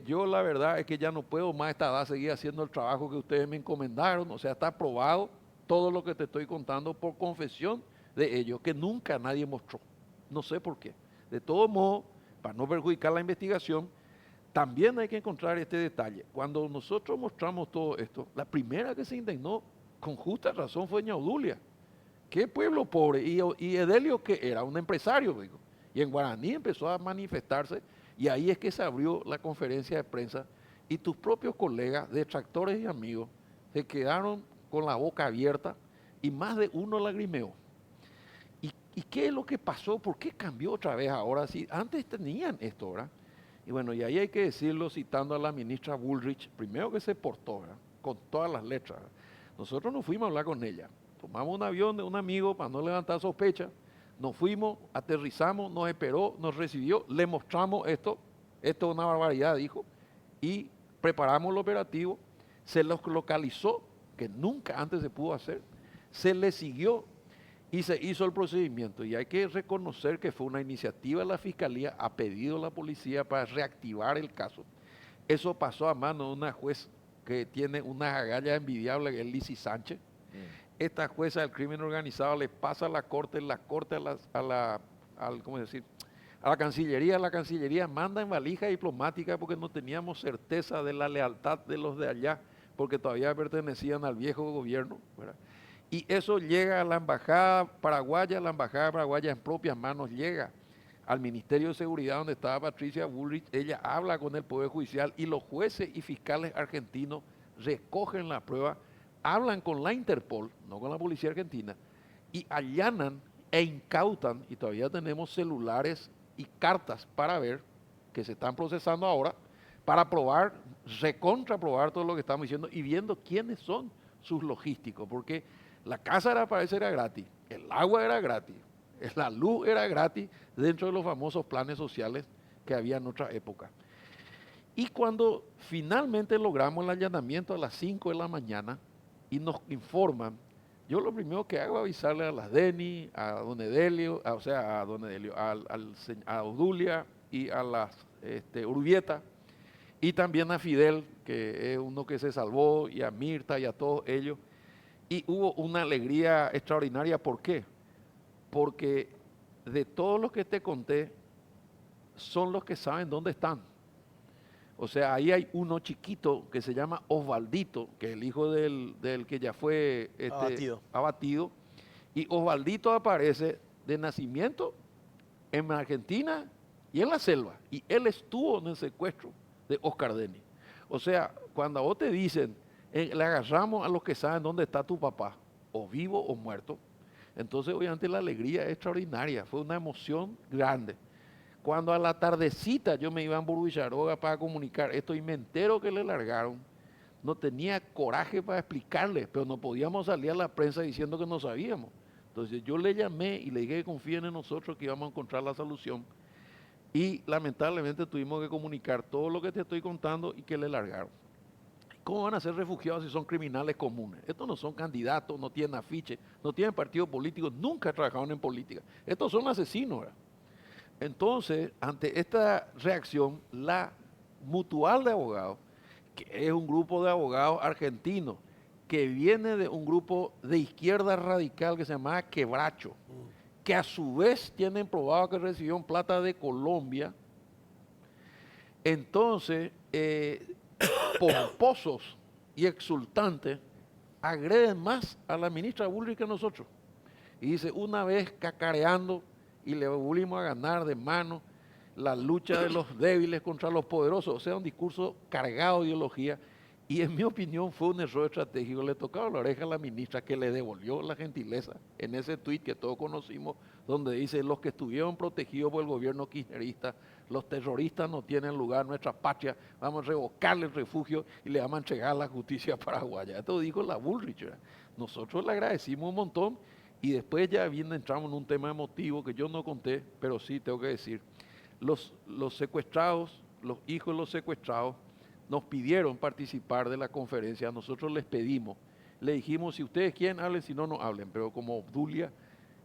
yo la verdad es que ya no puedo más a esta edad seguir haciendo el trabajo que ustedes me encomendaron, o sea, está aprobado todo lo que te estoy contando por confesión de ellos, que nunca nadie mostró. No sé por qué. De todo modo, para no perjudicar la investigación, también hay que encontrar este detalle. Cuando nosotros mostramos todo esto, la primera que se indignó con justa razón fue Ñaudulia. Qué pueblo pobre. Y Edelio, que era un empresario, digo. Y en Guaraní empezó a manifestarse y ahí es que se abrió la conferencia de prensa y tus propios colegas, detractores y amigos, se quedaron con la boca abierta y más de uno lagrimeó. ¿Y qué es lo que pasó? ¿Por qué cambió otra vez ahora? Si antes tenían esto, ¿verdad? Y bueno, y ahí hay que decirlo citando a la ministra Bullrich, primero que se portó, ¿verdad? Con todas las letras, ¿verdad? Nosotros nos fuimos a hablar con ella. Tomamos un avión de un amigo para no levantar sospecha. Nos fuimos, aterrizamos, nos esperó, nos recibió, le mostramos esto es una barbaridad, dijo, y preparamos el operativo, se los localizó, que nunca antes se pudo hacer, se le siguió y se hizo el procedimiento. Y hay que reconocer que fue una iniciativa de la Fiscalía a pedido de la policía para reactivar el caso. Eso pasó a mano de una juez que tiene una agallas envidiable, que es Lizzy Sánchez. Esta jueza del crimen organizado le pasa a la corte ¿cómo decir? A la Cancillería manda en valija diplomática porque no teníamos certeza de la lealtad de los de allá, porque todavía pertenecían al viejo gobierno, ¿verdad? Y eso llega a la embajada paraguaya en propias manos llega al Ministerio de Seguridad donde estaba Patricia Bullrich, ella habla con el Poder Judicial y los jueces y fiscales argentinos recogen la prueba, hablan con la Interpol, no con la policía argentina, y allanan e incautan, y todavía tenemos celulares y cartas para ver, que se están procesando ahora, para probar, recontraprobar todo lo que estamos diciendo y viendo quiénes son sus logísticos, porque la casa parece era gratis, el agua era gratis, la luz era gratis dentro de los famosos planes sociales que había en otra época. Y cuando finalmente logramos el allanamiento a las 5 de la mañana y nos informan, yo lo primero que hago es avisarle a las DENI, a don Edelio, a Odulia y a las Urbieta, y también a Fidel, que es uno que se salvó, y a Mirta y a todos ellos. Y hubo una alegría extraordinaria. ¿Por qué? Porque de todos los que te conté, son los que saben dónde están. O sea, ahí hay uno chiquito que se llama Osvaldito, que es el hijo del que ya fue abatido. Y Osvaldito aparece de nacimiento en Argentina y en la selva. Y él estuvo en el secuestro de Oscar Deni. O sea, cuando a vos te dicen, le agarramos a los que saben dónde está tu papá, o vivo o muerto, entonces obviamente la alegría es extraordinaria, fue una emoción grande. Cuando a la tardecita yo me iba a Burbucharoga para comunicar esto y me entero que le largaron, no tenía coraje para explicarle, pero no podíamos salir a la prensa diciendo que no sabíamos. Entonces yo le llamé y le dije que confíen en nosotros, que íbamos a encontrar la solución. Y lamentablemente tuvimos que comunicar todo lo que te estoy contando y que le largaron. ¿Cómo van a ser refugiados si son criminales comunes? Estos no son candidatos, no tienen afiche, no tienen partidos políticos, nunca trabajaron en política. Estos son asesinos, ¿verdad? Entonces, ante esta reacción, la Mutual de Abogados, que es un grupo de abogados argentinos, que viene de un grupo de izquierda radical que se llama Quebracho, que a su vez tienen probado que recibieron plata de Colombia, entonces, pomposos y exultantes, agreden más a la ministra Bullrich que a nosotros. Y dice, una vez cacareando, y le volvimos a ganar de mano la lucha de los débiles contra los poderosos, o sea, un discurso cargado de ideología, y en mi opinión fue un error estratégico. Le tocaba la oreja a la ministra, que le devolvió la gentileza en ese tuit que todos conocimos, donde dice, los que estuvieron protegidos por el gobierno kirchnerista, los terroristas no tienen lugar en nuestra patria, vamos a revocarle el refugio y le vamos a entregar a la justicia paraguaya. Esto dijo la Bullrich, ¿verdad? Nosotros le agradecimos un montón. Y después ya entramos en un tema emotivo que yo no conté, pero sí tengo que decir, los secuestrados, los hijos de los secuestrados, nos pidieron participar de la conferencia, nosotros les pedimos, le dijimos, si ustedes quieren hablen, si no, no hablen, pero como Obdulia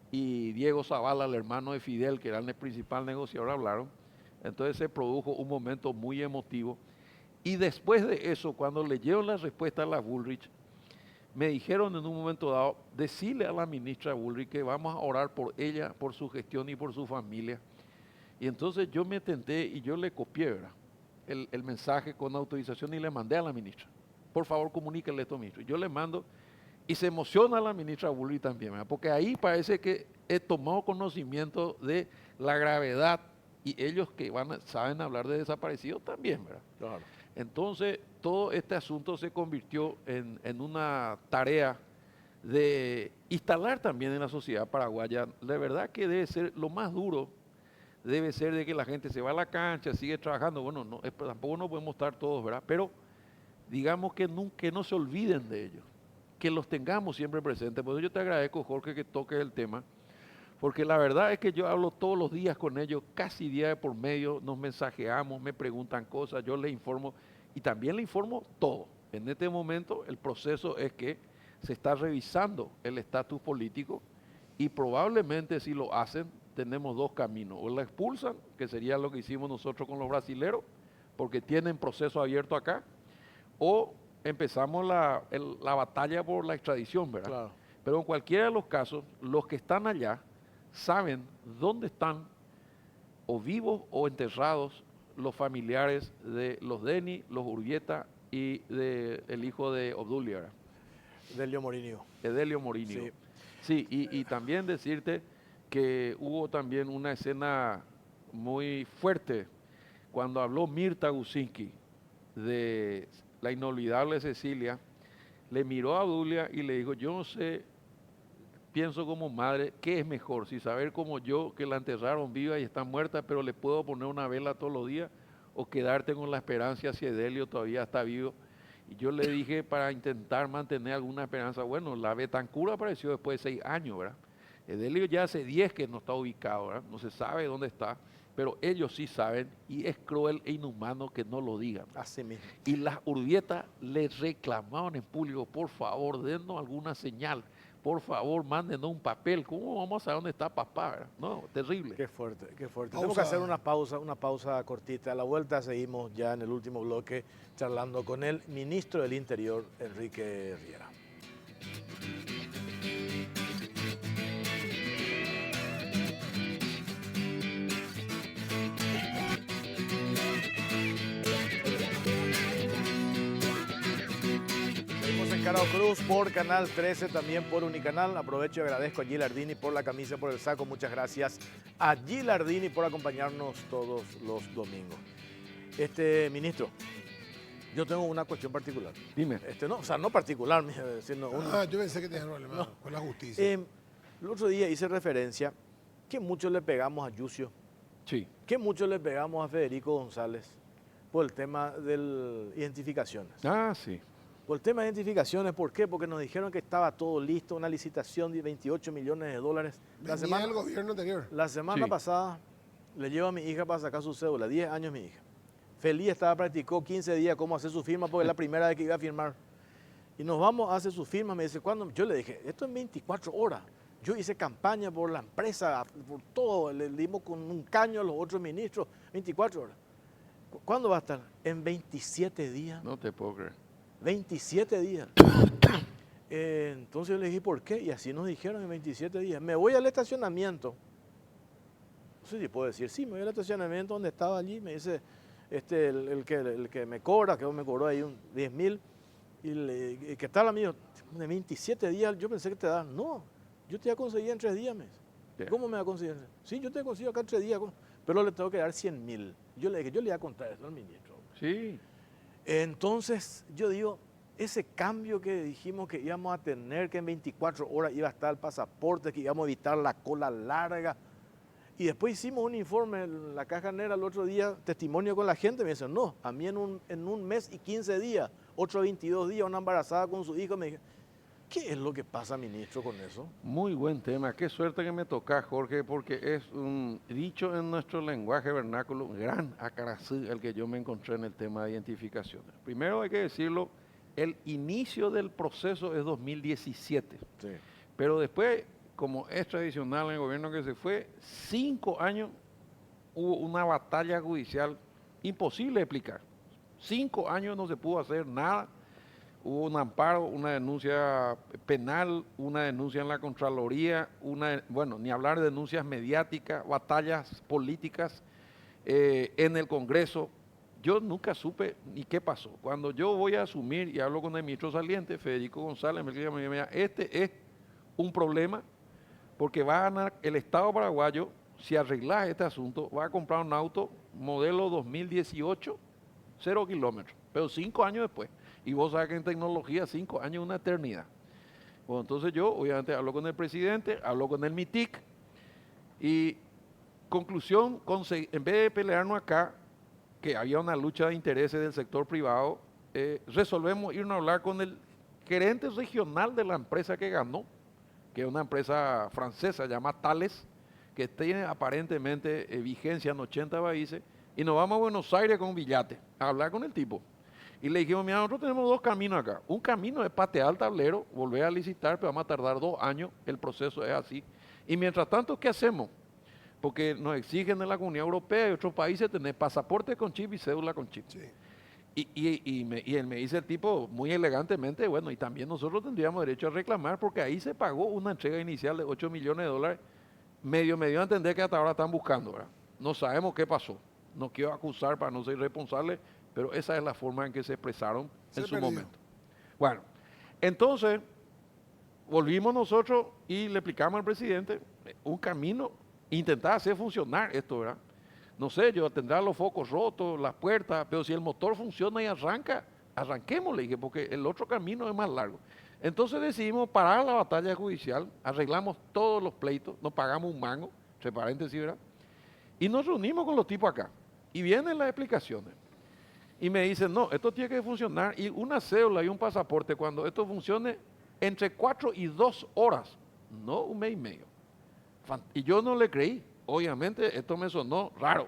y Diego Zavala, el hermano de Fidel, que era el principal negociador, hablaron, entonces se produjo un momento muy emotivo. Y después de eso, cuando leyeron la respuesta a la Bullrich, me dijeron en un momento dado, decirle a la ministra Bullrich que vamos a orar por ella, por su gestión y por su familia. Y entonces yo me tenté y yo le copié, ¿verdad? el mensaje con autorización y le mandé a la ministra. Por favor, comuníquenle esto, ministro. Yo le mando y se emociona la ministra Bullrich también, ¿verdad? Porque ahí parece que he tomado conocimiento de la gravedad y ellos que saben hablar de desaparecidos también, ¿verdad? Claro. Entonces, todo este asunto se convirtió en una tarea de instalar también en la sociedad paraguaya. La verdad que debe ser lo más duro, debe ser de que la gente se va a la cancha, sigue trabajando. Bueno, no, tampoco no podemos estar todos, ¿verdad? Pero digamos que no se olviden de ellos, que los tengamos siempre presentes. Por eso yo te agradezco, Jorge, que toques el tema, porque la verdad es que yo hablo todos los días con ellos, casi día de por medio, nos mensajeamos, me preguntan cosas, yo les informo y también les informo todo. En este momento el proceso es que se está revisando el estatus político y probablemente si lo hacen tenemos dos caminos, o la expulsan, que sería lo que hicimos nosotros con los brasileros, porque tienen proceso abierto acá, o empezamos la batalla por la extradición, ¿verdad? Claro. Pero en cualquiera de los casos, los que están allá saben dónde están o vivos o enterrados los familiares de los Deni, los Urbieta y del hijo de Obdulia, ¿verdad? Delio Morinio. Edelio Morinio. Sí. Sí, y también decirte que hubo también una escena muy fuerte cuando habló Mirta Gusinski de la inolvidable Cecilia, le miró a Obdulia y le dijo, yo no sé, pienso como madre, ¿qué es mejor? Si saber como yo que la enterraron viva y está muerta, pero le puedo poner una vela todos los días, o quedarte con la esperanza si Edelio todavía está vivo. Y yo le dije para intentar mantener alguna esperanza, bueno, la Betancur apareció después de 6 años, ¿verdad? Edelio ya hace 10 que no está ubicado, ¿verdad? No se sabe dónde está, pero ellos sí saben y es cruel e inhumano que no lo digan. Así mismo. Y las Urbietas le reclamaban en público, por favor, dennos alguna señal, por favor, mándenos un papel, ¿cómo vamos a saber dónde está papá? ¿Verdad? No, terrible. Qué fuerte, qué fuerte. Pausa. Tenemos que hacer una pausa cortita. A la vuelta seguimos ya en el último bloque charlando con el ministro del Interior, Enrique Riera. Caro Cruz por Canal 13, también por Unicanal. Aprovecho y agradezco a Gilardini por la camisa, por el saco. Muchas gracias a Gilardini por acompañarnos todos los domingos. Ministro, yo tengo una cuestión particular. Dime. No, o sea, no particular, sino yo pensé que tenías un problema con la justicia. el otro día hice referencia que mucho le pegamos a Yucio, Sí. que mucho le pegamos a Federico González por el tema de identificaciones. Ah, sí. Por el tema de identificaciones, ¿por qué? Porque nos dijeron que estaba todo listo, una licitación de 28 millones de dólares. Venía el gobierno anterior. La semana Sí. pasada le llevo a mi hija para sacar su cédula, 10 años mi hija. Feliz practicó 15 días cómo hacer su firma porque es la primera vez que iba a firmar. Y nos vamos a hacer su firma, me dice, ¿cuándo? Yo le dije, esto en 24 horas. Yo hice campaña por la empresa, por todo, le dimos con un caño a los otros ministros, 24 horas. ¿Cuándo va a estar? En 27 días. No te puedo creer. 27 días. Entonces yo le dije, ¿por qué? Y así nos dijeron en 27 días. Me voy al estacionamiento. No sé si puedo decir, sí, me voy al estacionamiento donde estaba allí. Me dice, el que me cobra, que me cobró ahí 10.000, y que tal amigo, de 27 días, yo pensé que te daban. No, yo te iba a conseguir en 3 días, me dice. Yeah. ¿Cómo me va a conseguir? Sí, yo te consigo acá en 3 días, pero le tengo que dar 100.000. Yo le dije, yo le iba a contar eso al ministro. Sí. Entonces, yo digo, ese cambio que dijimos que íbamos a tener, que en 24 horas iba a estar el pasaporte, que íbamos a evitar la cola larga, y después hicimos un informe en la Caja Negra el otro día, testimonio con la gente, me dicen, no, a mí en un mes y 15 días, otros 22 días, una embarazada con su hijo, me dije, ¿qué es lo que pasa, ministro, con eso? Muy buen tema. Qué suerte que me toca, Jorge, porque es un dicho en nuestro lenguaje vernáculo, un gran acarazú el que yo me encontré en el tema de identificaciones. Primero hay que decirlo, el inicio del proceso es 2017, Sí. pero después, como es tradicional en el gobierno que se fue, 5 años hubo una batalla judicial imposible de explicar. 5 años no se pudo hacer nada. Hubo un amparo, una denuncia penal, una denuncia en la Contraloría, bueno, ni hablar de denuncias mediáticas, batallas políticas en el Congreso. yo nunca supe ni qué pasó. Cuando yo voy a asumir y hablo con el ministro saliente, Federico González, me dice, mira, este es un problema porque va a ganar el Estado paraguayo, si arreglas este asunto, va a comprar un auto modelo 2018, 0 kilómetros, pero 5 años después. Y vos sabés que en tecnología 5 años es una eternidad. Bueno, entonces yo obviamente hablo con el presidente, hablo con el MITIC y conclusión, en vez de pelearnos acá, que había una lucha de intereses del sector privado, resolvemos irnos a hablar con el gerente regional de la empresa que ganó, que es una empresa francesa, se llama Thales, que tiene aparentemente vigencia en 80 países, y nos vamos a Buenos Aires con Villate a hablar con el tipo. Y le dijimos, mira, nosotros tenemos 2 caminos acá. Un camino es patear el tablero, volver a licitar, pero vamos a tardar 2 años, el proceso es así. Y mientras tanto, ¿qué hacemos? Porque nos exigen en la Comunidad Europea y otros países tener pasaporte con chip y cédula con chip. Sí. Y él me dice el tipo muy elegantemente, bueno, y también nosotros tendríamos derecho a reclamar porque ahí se pagó una entrega inicial de $8 millones, medio me dio a entender que hasta ahora están buscando, ¿verdad? No sabemos qué pasó, no quiero acusar para no ser responsable, pero esa es la forma en que se expresaron en su momento. Bueno, entonces volvimos nosotros y le explicamos al presidente un camino, intentar hacer funcionar esto, ¿verdad? No sé, yo tendrá los focos rotos, las puertas, pero si el motor funciona y arranca, arranquemos, le dije, porque el otro camino es más largo. Entonces decidimos parar la batalla judicial, arreglamos todos los pleitos, nos pagamos un mango, entre paréntesis, ¿verdad? Y nos reunimos con los tipos acá. Y vienen las explicaciones. Y me dicen, no, esto tiene que funcionar, y una cédula y un pasaporte, cuando esto funcione, entre 4 y 2 horas, no 1 mes y medio. Y yo no le creí. Obviamente esto me sonó raro.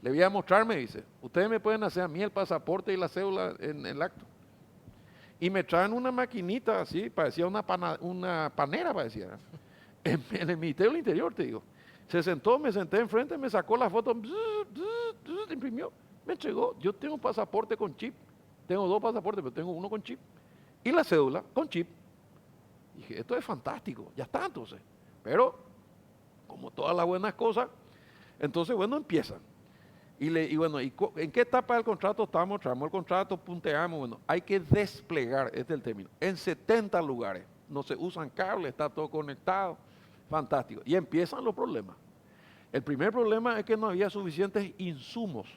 Le voy a mostrar, me dice, ustedes me pueden hacer a mí el pasaporte y la cédula en el acto. Y me traen una maquinita así, parecía una panera, parecía. En el Ministerio del Interior, te digo. Se sentó, me senté enfrente, me sacó la foto, imprimió, me entregó. Yo tengo un pasaporte con chip. Tengo 2 pasaportes, pero tengo uno con chip. Y la cédula con chip. Dije, esto es fantástico, ya está entonces. Pero como todas las buenas cosas, entonces, bueno, empiezan. Y bueno, ¿en qué etapa del contrato estamos? Traemos el contrato, punteamos, bueno, hay que desplegar, este es el término, en 70 lugares. No se usan cables, está todo conectado, fantástico. Y empiezan los problemas. El primer problema es que no había suficientes insumos.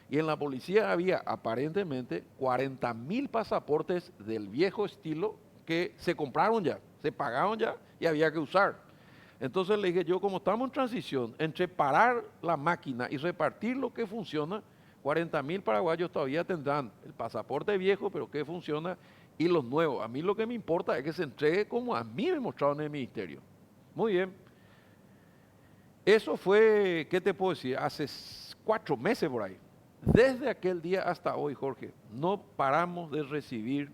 Y en la policía había aparentemente 40.000 pasaportes del viejo estilo que se compraron ya, se pagaron ya y había que usar. Entonces le dije yo, como estamos en transición entre parar la máquina y repartir lo que funciona, 40.000 paraguayos todavía tendrán el pasaporte viejo, pero que funciona, y los nuevos. A mí lo que me importa es que se entregue como a mí me mostraron en el ministerio. Muy bien. Eso fue, ¿qué te puedo decir? Hace 4 meses por ahí. Desde aquel día hasta hoy, Jorge, no paramos de recibir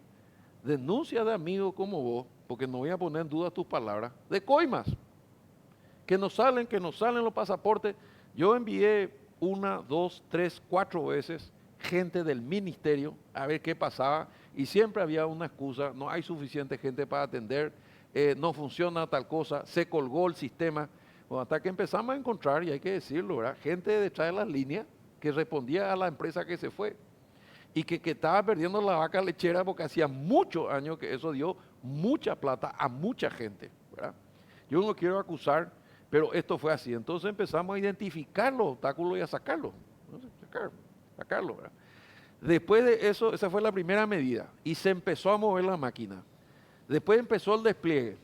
denuncias de amigos como vos, porque no voy a poner en duda tus palabras, de coimas. Que nos salen los pasaportes. Yo envié 1, 2, 3, 4 veces gente del ministerio a ver qué pasaba y siempre había una excusa, no hay suficiente gente para atender, no funciona tal cosa, se colgó el sistema. Bueno, hasta que empezamos a encontrar, y hay que decirlo, ¿verdad? Gente detrás de las líneas que respondía a la empresa que se fue y que estaba perdiendo la vaca lechera porque hacía muchos años que eso dio mucha plata a mucha gente, ¿verdad? Yo no quiero acusar, pero esto fue así. Entonces empezamos a identificar los obstáculos y a sacarlos. Sacarlo, ¿verdad? Después de eso, esa fue la primera medida. Y se empezó a mover la máquina. Después empezó el despliegue.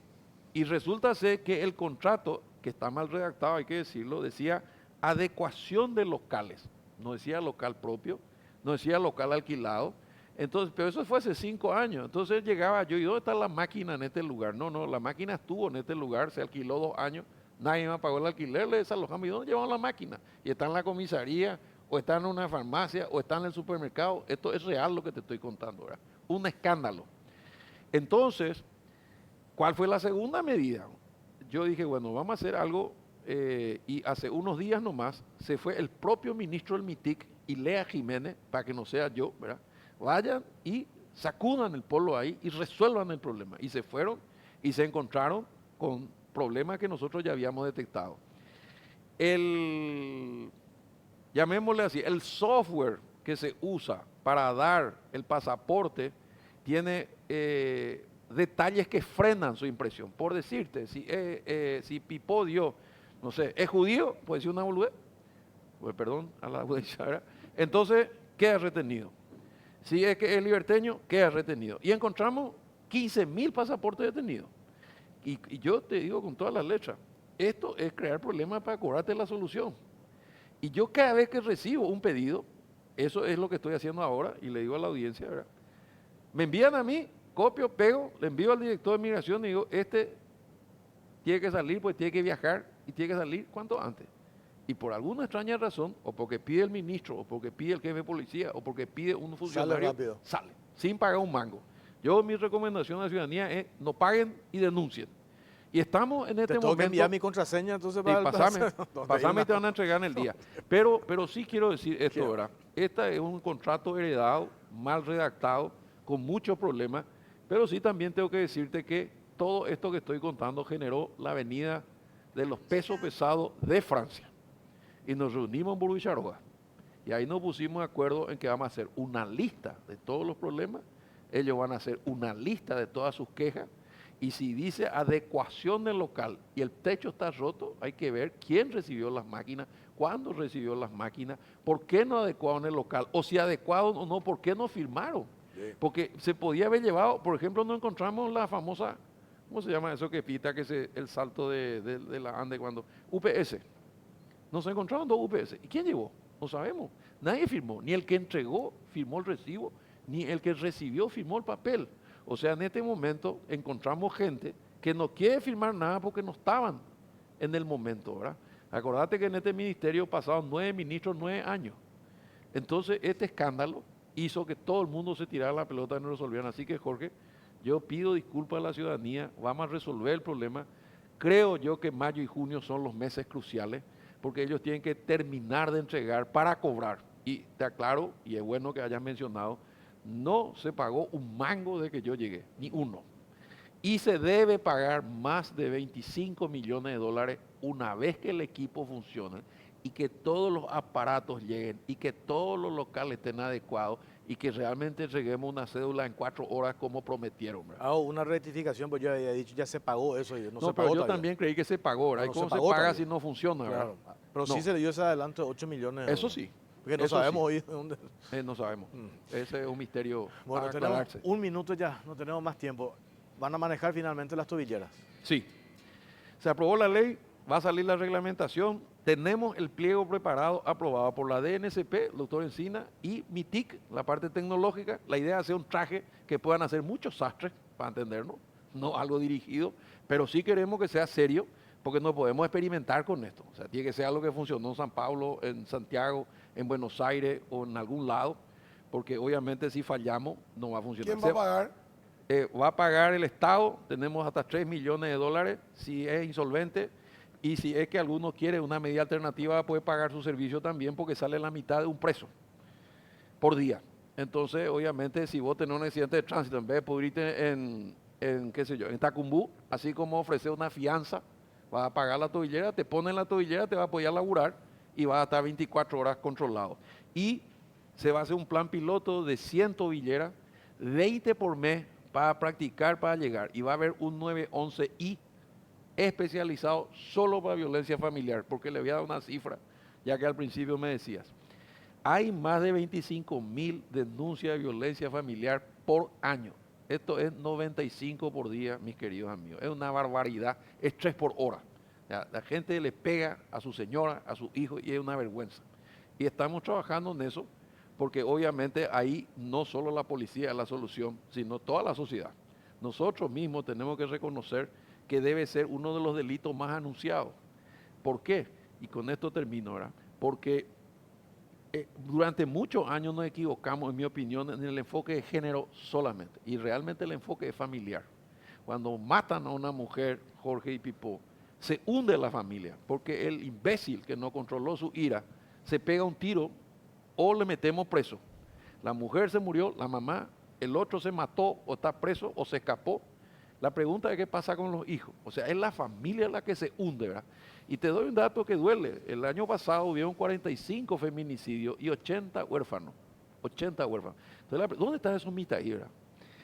Y resulta ser que el contrato, que está mal redactado, hay que decirlo, decía adecuación de locales. No decía local propio, no decía local alquilado. Entonces, pero eso fue hace 5 años. Entonces llegaba yo, ¿y dónde está la máquina en este lugar? No, la máquina estuvo en este lugar, se alquiló 2 años. Nadie me pagó el alquiler, le desalojamos. ¿Y dónde llevamos la máquina? Y está en la comisaría, o está en una farmacia, o está en el supermercado. Esto es real lo que te estoy contando, ¿verdad? Un escándalo. Entonces, ¿cuál fue la segunda medida? Yo dije, bueno, vamos a hacer algo, y hace unos días nomás se fue el propio ministro del MITIC y Lea Jiménez, para que no sea yo, ¿verdad? Vayan y sacudan el polvo ahí y resuelvan el problema. Y se fueron y se encontraron con problemas que nosotros ya habíamos detectado. Llamémosle así, el software que se usa para dar el pasaporte tiene detalles que frenan su impresión. Por decirte, si Pipo dio, no sé, es judío, puede decir una boludez, pues, perdón a la audiencia, ¿verdad? Entonces queda retenido. Si es que es liberteño, queda retenido. Y encontramos 15.000 pasaportes detenidos. Y yo te digo con todas las letras, esto es crear problemas para cobrarte la solución. Y yo cada vez que recibo un pedido, eso es lo que estoy haciendo ahora, y le digo a la audiencia, ¿verdad? Me envían a mí, copio, pego, le envío al director de migración y digo, este tiene que salir, pues tiene que viajar y tiene que salir cuanto antes. Y por alguna extraña razón, o porque pide el ministro, o porque pide el jefe de policía, o porque pide un funcionario, sale, sin pagar un mango. Mi recomendación a la ciudadanía es no paguen y denuncien. Y estamos en este Te tengo que momento. enviar mi contraseña, entonces Pasame y te van a entregar en el día. Pero sí quiero decir esto, ¿verdad? Este es un contrato heredado, mal redactado, con muchos problemas, pero sí también tengo que decirte que todo esto que estoy contando generó la venida de los pesos pesados de Francia. Y nos reunimos en Burbucharoga. Y ahí nos pusimos de acuerdo en que vamos a hacer una lista de todos los problemas, ellos van a hacer una lista de todas sus quejas, y si dice adecuación del local y el techo está roto, hay que ver quién recibió las máquinas, cuándo recibió las máquinas, por qué no adecuaron el local, o si adecuaron o no, por qué no firmaron. Sí. Porque se podía haber llevado, por ejemplo, no encontramos la famosa, ¿cómo se llama eso que pita, que es el salto de la ANDE cuando? UPS. Nos encontraron 2 UPS. ¿Y quién llevó? No sabemos. Nadie firmó, ni el que entregó firmó el recibo, ni el que recibió firmó el papel. O sea, en este momento encontramos gente que no quiere firmar nada porque no estaban en el momento, ¿verdad? Acordate que en este ministerio pasaron 9 ministros, 9 años. Entonces, este escándalo hizo que todo el mundo se tirara la pelota y no resolvieran. Así que, Jorge, yo pido disculpas a la ciudadanía, vamos a resolver el problema. Creo yo que mayo y junio son los meses cruciales, porque ellos tienen que terminar de entregar para cobrar. Y te aclaro, y es bueno que hayas mencionado, no se pagó un mango de que yo llegué, ni uno. Y se debe pagar más de 25 millones de dólares una vez que el equipo funcione y que todos los aparatos lleguen y que todos los locales estén adecuados y que realmente entreguemos una cédula en 4 horas como prometieron. Una rectificación, pues yo había dicho, ya se pagó eso. No, se pero pagó yo todavía. También creí que se pagó, ¿verdad? No, ¿Y cómo se se paga paga todavía. si no funciona? Claro. ¿Verdad? Pero No. sí se le dio ese adelanto de 8 millones. Eso sí. Porque no Eso sabemos sí. hoy dónde. No sabemos. Ese es un misterio Bueno, a tenemos aclararse. 1 minuto ya, no tenemos más tiempo. ¿Van a manejar finalmente las tobilleras? Sí. Se aprobó la ley, va a salir la reglamentación. Tenemos el pliego preparado, aprobado por la DNCP, el doctor Encina, y MITIC, la parte tecnológica. La idea es hacer un traje que puedan hacer muchos sastres, para entendernos, no algo dirigido, pero sí queremos que sea serio, porque no podemos experimentar con esto. O sea, tiene que ser algo que funcionó en San Pablo, en Santiago, en Buenos Aires o en algún lado, porque obviamente si fallamos no va a funcionar. ¿Quién va a pagar? Va a pagar el Estado, tenemos hasta 3 millones de dólares si es insolvente, y si es que alguno quiere una medida alternativa puede pagar su servicio también porque sale la mitad de un preso por día. Entonces, obviamente, si vos tenés un accidente de tránsito, en vez de poder irte en qué sé yo, en Tacumbú, así como ofrecer una fianza, vas a pagar la tobillera, te ponen la tobillera, te va a apoyar a laburar y vas a estar 24 horas controlado. Y se va a hacer un plan piloto de 100 tobilleras, 20 por mes para practicar, para llegar. Y va a haber un 911I especializado solo para violencia familiar, porque le voy a dar una cifra, ya que al principio me decías. Hay más de 25.000 denuncias de violencia familiar por año. Esto es 95 por día, mis queridos amigos. Es una barbaridad, es 3 por hora. La gente le pega a su señora, a sus hijos, y es una vergüenza. Y estamos trabajando en eso, porque obviamente ahí no solo la policía es la solución, sino toda la sociedad. Nosotros mismos tenemos que reconocer que debe ser uno de los delitos más anunciados. ¿Por qué? Y con esto termino, ¿verdad? Porque durante muchos años nos equivocamos, en mi opinión, en el enfoque de género solamente, y realmente el enfoque es familiar. Cuando matan a una mujer, Jorge y Pipo, se hunde la familia, porque el imbécil que no controló su ira se pega un tiro o le metemos preso. La mujer se murió, la mamá, el otro se mató o está preso o se escapó. La pregunta es qué pasa con los hijos. O sea, es la familia la que se hunde, ¿verdad? Y te doy un dato que duele. El año pasado hubieron 45 feminicidios y 80 huérfanos. 80 huérfanos. Entonces, ¿dónde están esos mitaí, verdad?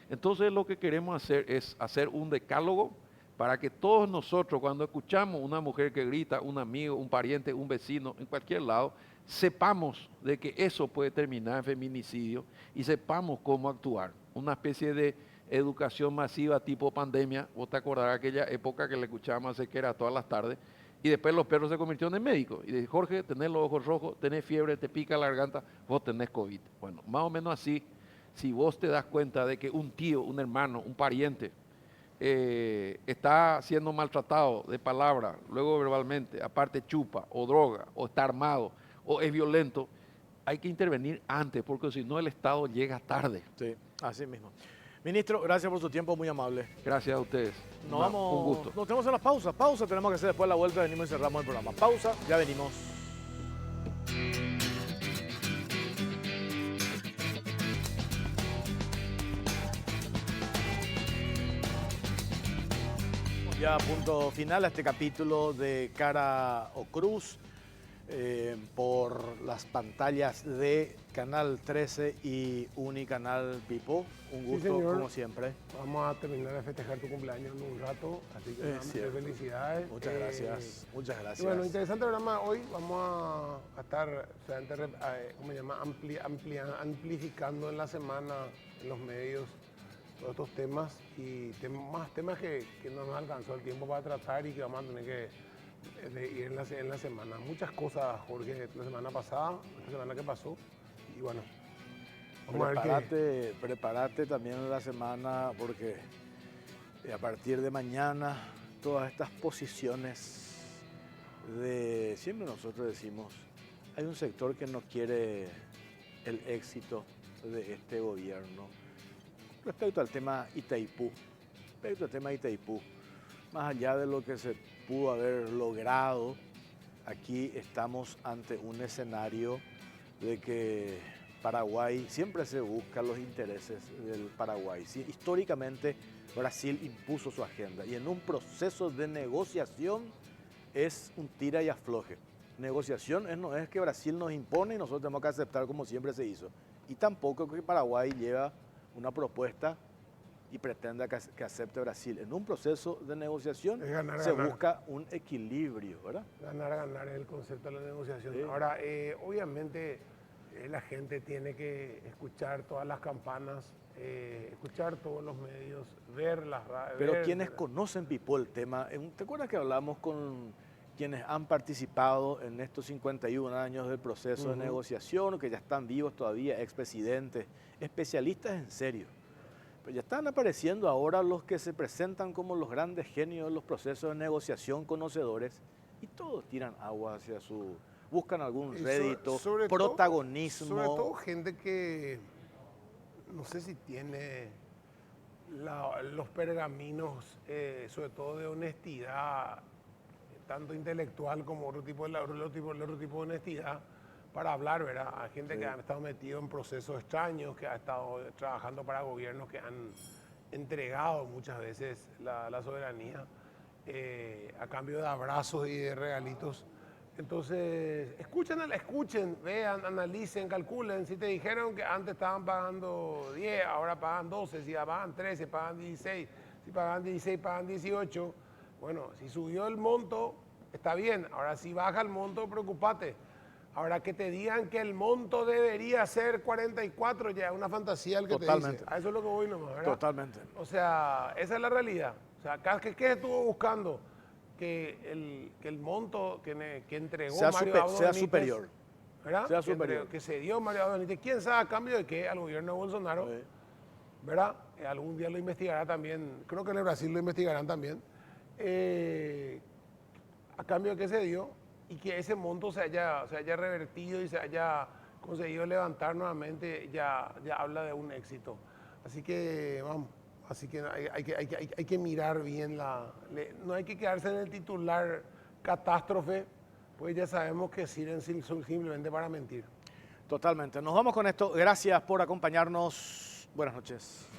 Entonces lo que queremos hacer es hacer un decálogo para que todos nosotros, cuando escuchamos una mujer que grita, un amigo, un pariente, un vecino, en cualquier lado, sepamos de que eso puede terminar en feminicidio y sepamos cómo actuar. Una especie de educación masiva tipo pandemia. Vos te acordarás de aquella época que le escuchábamos hacer que era todas las tardes y después los perros se convirtieron en médicos. Y dije, Jorge, tenés los ojos rojos, tenés fiebre, te pica la garganta, vos tenés COVID. Bueno, más o menos así, si vos te das cuenta de que un tío, un hermano, un pariente está siendo maltratado de palabra, luego verbalmente, aparte chupa o droga o está armado o es violento, hay que intervenir antes porque si no el Estado llega tarde. Sí, así mismo. Ministro, gracias por su tiempo, muy amable. Gracias a ustedes. Nos vamos, Un gusto. nos tenemos en la pausa. Pausa tenemos que hacer después de la vuelta, venimos y cerramos el programa. Pausa, ya venimos. Ya punto final a este capítulo de Cara o Cruz por las pantallas de Canal 13 y Unicanal Pipo. Un gusto, señor. como siempre. Vamos a terminar de festejar tu cumpleaños en un rato, así que muchas cierto. felicidades. Muchas gracias, muchas Y gracias. bueno, interesante programa. Hoy vamos a estar ¿cómo se llama? Amplificando en la semana en los medios todos estos temas y más temas que no nos alcanzó el tiempo para tratar y que vamos a tener que ir en la semana. Muchas cosas, Jorge, la semana pasada, la semana que pasó y bueno. Vamos a ver qué. Prepárate también la semana porque a partir de mañana todas estas posiciones siempre nosotros decimos, hay un sector que no quiere el éxito de este gobierno. Respecto al tema Itaipú, más allá de lo que se pudo haber logrado, aquí estamos ante un escenario de que Paraguay, siempre se buscan los intereses del Paraguay. Sí, históricamente Brasil impuso su agenda y en un proceso de negociación es un tira y afloje. Negociación no es que Brasil nos impone y nosotros tenemos que aceptar como siempre se hizo. Y tampoco que Paraguay lleva una propuesta y pretenda que acepte Brasil. En un proceso de negociación se busca un equilibrio, ¿verdad? Ganar es el concepto de la negociación. Sí. Ahora, obviamente la gente tiene que escuchar todas las campanas, escuchar todos los medios, ver las radios. Pero quienes conocen, Pipo, el tema, ¿te acuerdas que hablamos con quienes han participado en estos 51 años del proceso de negociación, que ya están vivos todavía, expresidentes, especialistas en serio? Pero ya están apareciendo ahora los que se presentan como los grandes genios de los procesos de negociación, conocedores, y todos tiran agua hacia buscan algún rédito, protagonismo. Sobre todo gente que no sé si tiene los pergaminos, sobre todo de honestidad, tanto intelectual como otro tipo de honestidad, para hablar, ¿verdad? Hay gente Sí. que han estado metidos en procesos extraños, que ha estado trabajando para gobiernos que han entregado muchas veces la soberanía a cambio de abrazos y de regalitos. Entonces, escuchen, vean, analicen, calculen. Si te dijeron que antes estaban pagando 10, ahora pagan 12, si pagan 13, pagan 16, si pagan 16, pagan 18. Bueno, si subió el monto, está bien. Ahora, si baja el monto, preocupate. Ahora, que te digan que el monto debería ser 44, ya es una fantasía el que Totalmente. te dice. A eso es lo que voy nomás, ¿verdad? Totalmente. O sea, esa es la realidad. O sea, ¿qué se estuvo buscando? Que el monto que entregó Sea Mario super- Abdo sea Benítez, superior. ¿verdad? Sea superior. Que se dio Mario Abdo Benítez. ¿Quién sabe a cambio de qué? Al gobierno de Bolsonaro, Sí. ¿verdad? Algún día lo investigará también. Creo que en el Brasil lo investigarán también. A cambio de qué se dio y que ese monto se haya revertido y se haya conseguido levantar nuevamente, ya habla de un éxito. Así que, vamos. Así que hay que mirar bien no hay que quedarse en el titular catástrofe, pues ya sabemos que sirven simplemente para mentir. Totalmente. Nos vamos con esto. Gracias por acompañarnos. Buenas noches.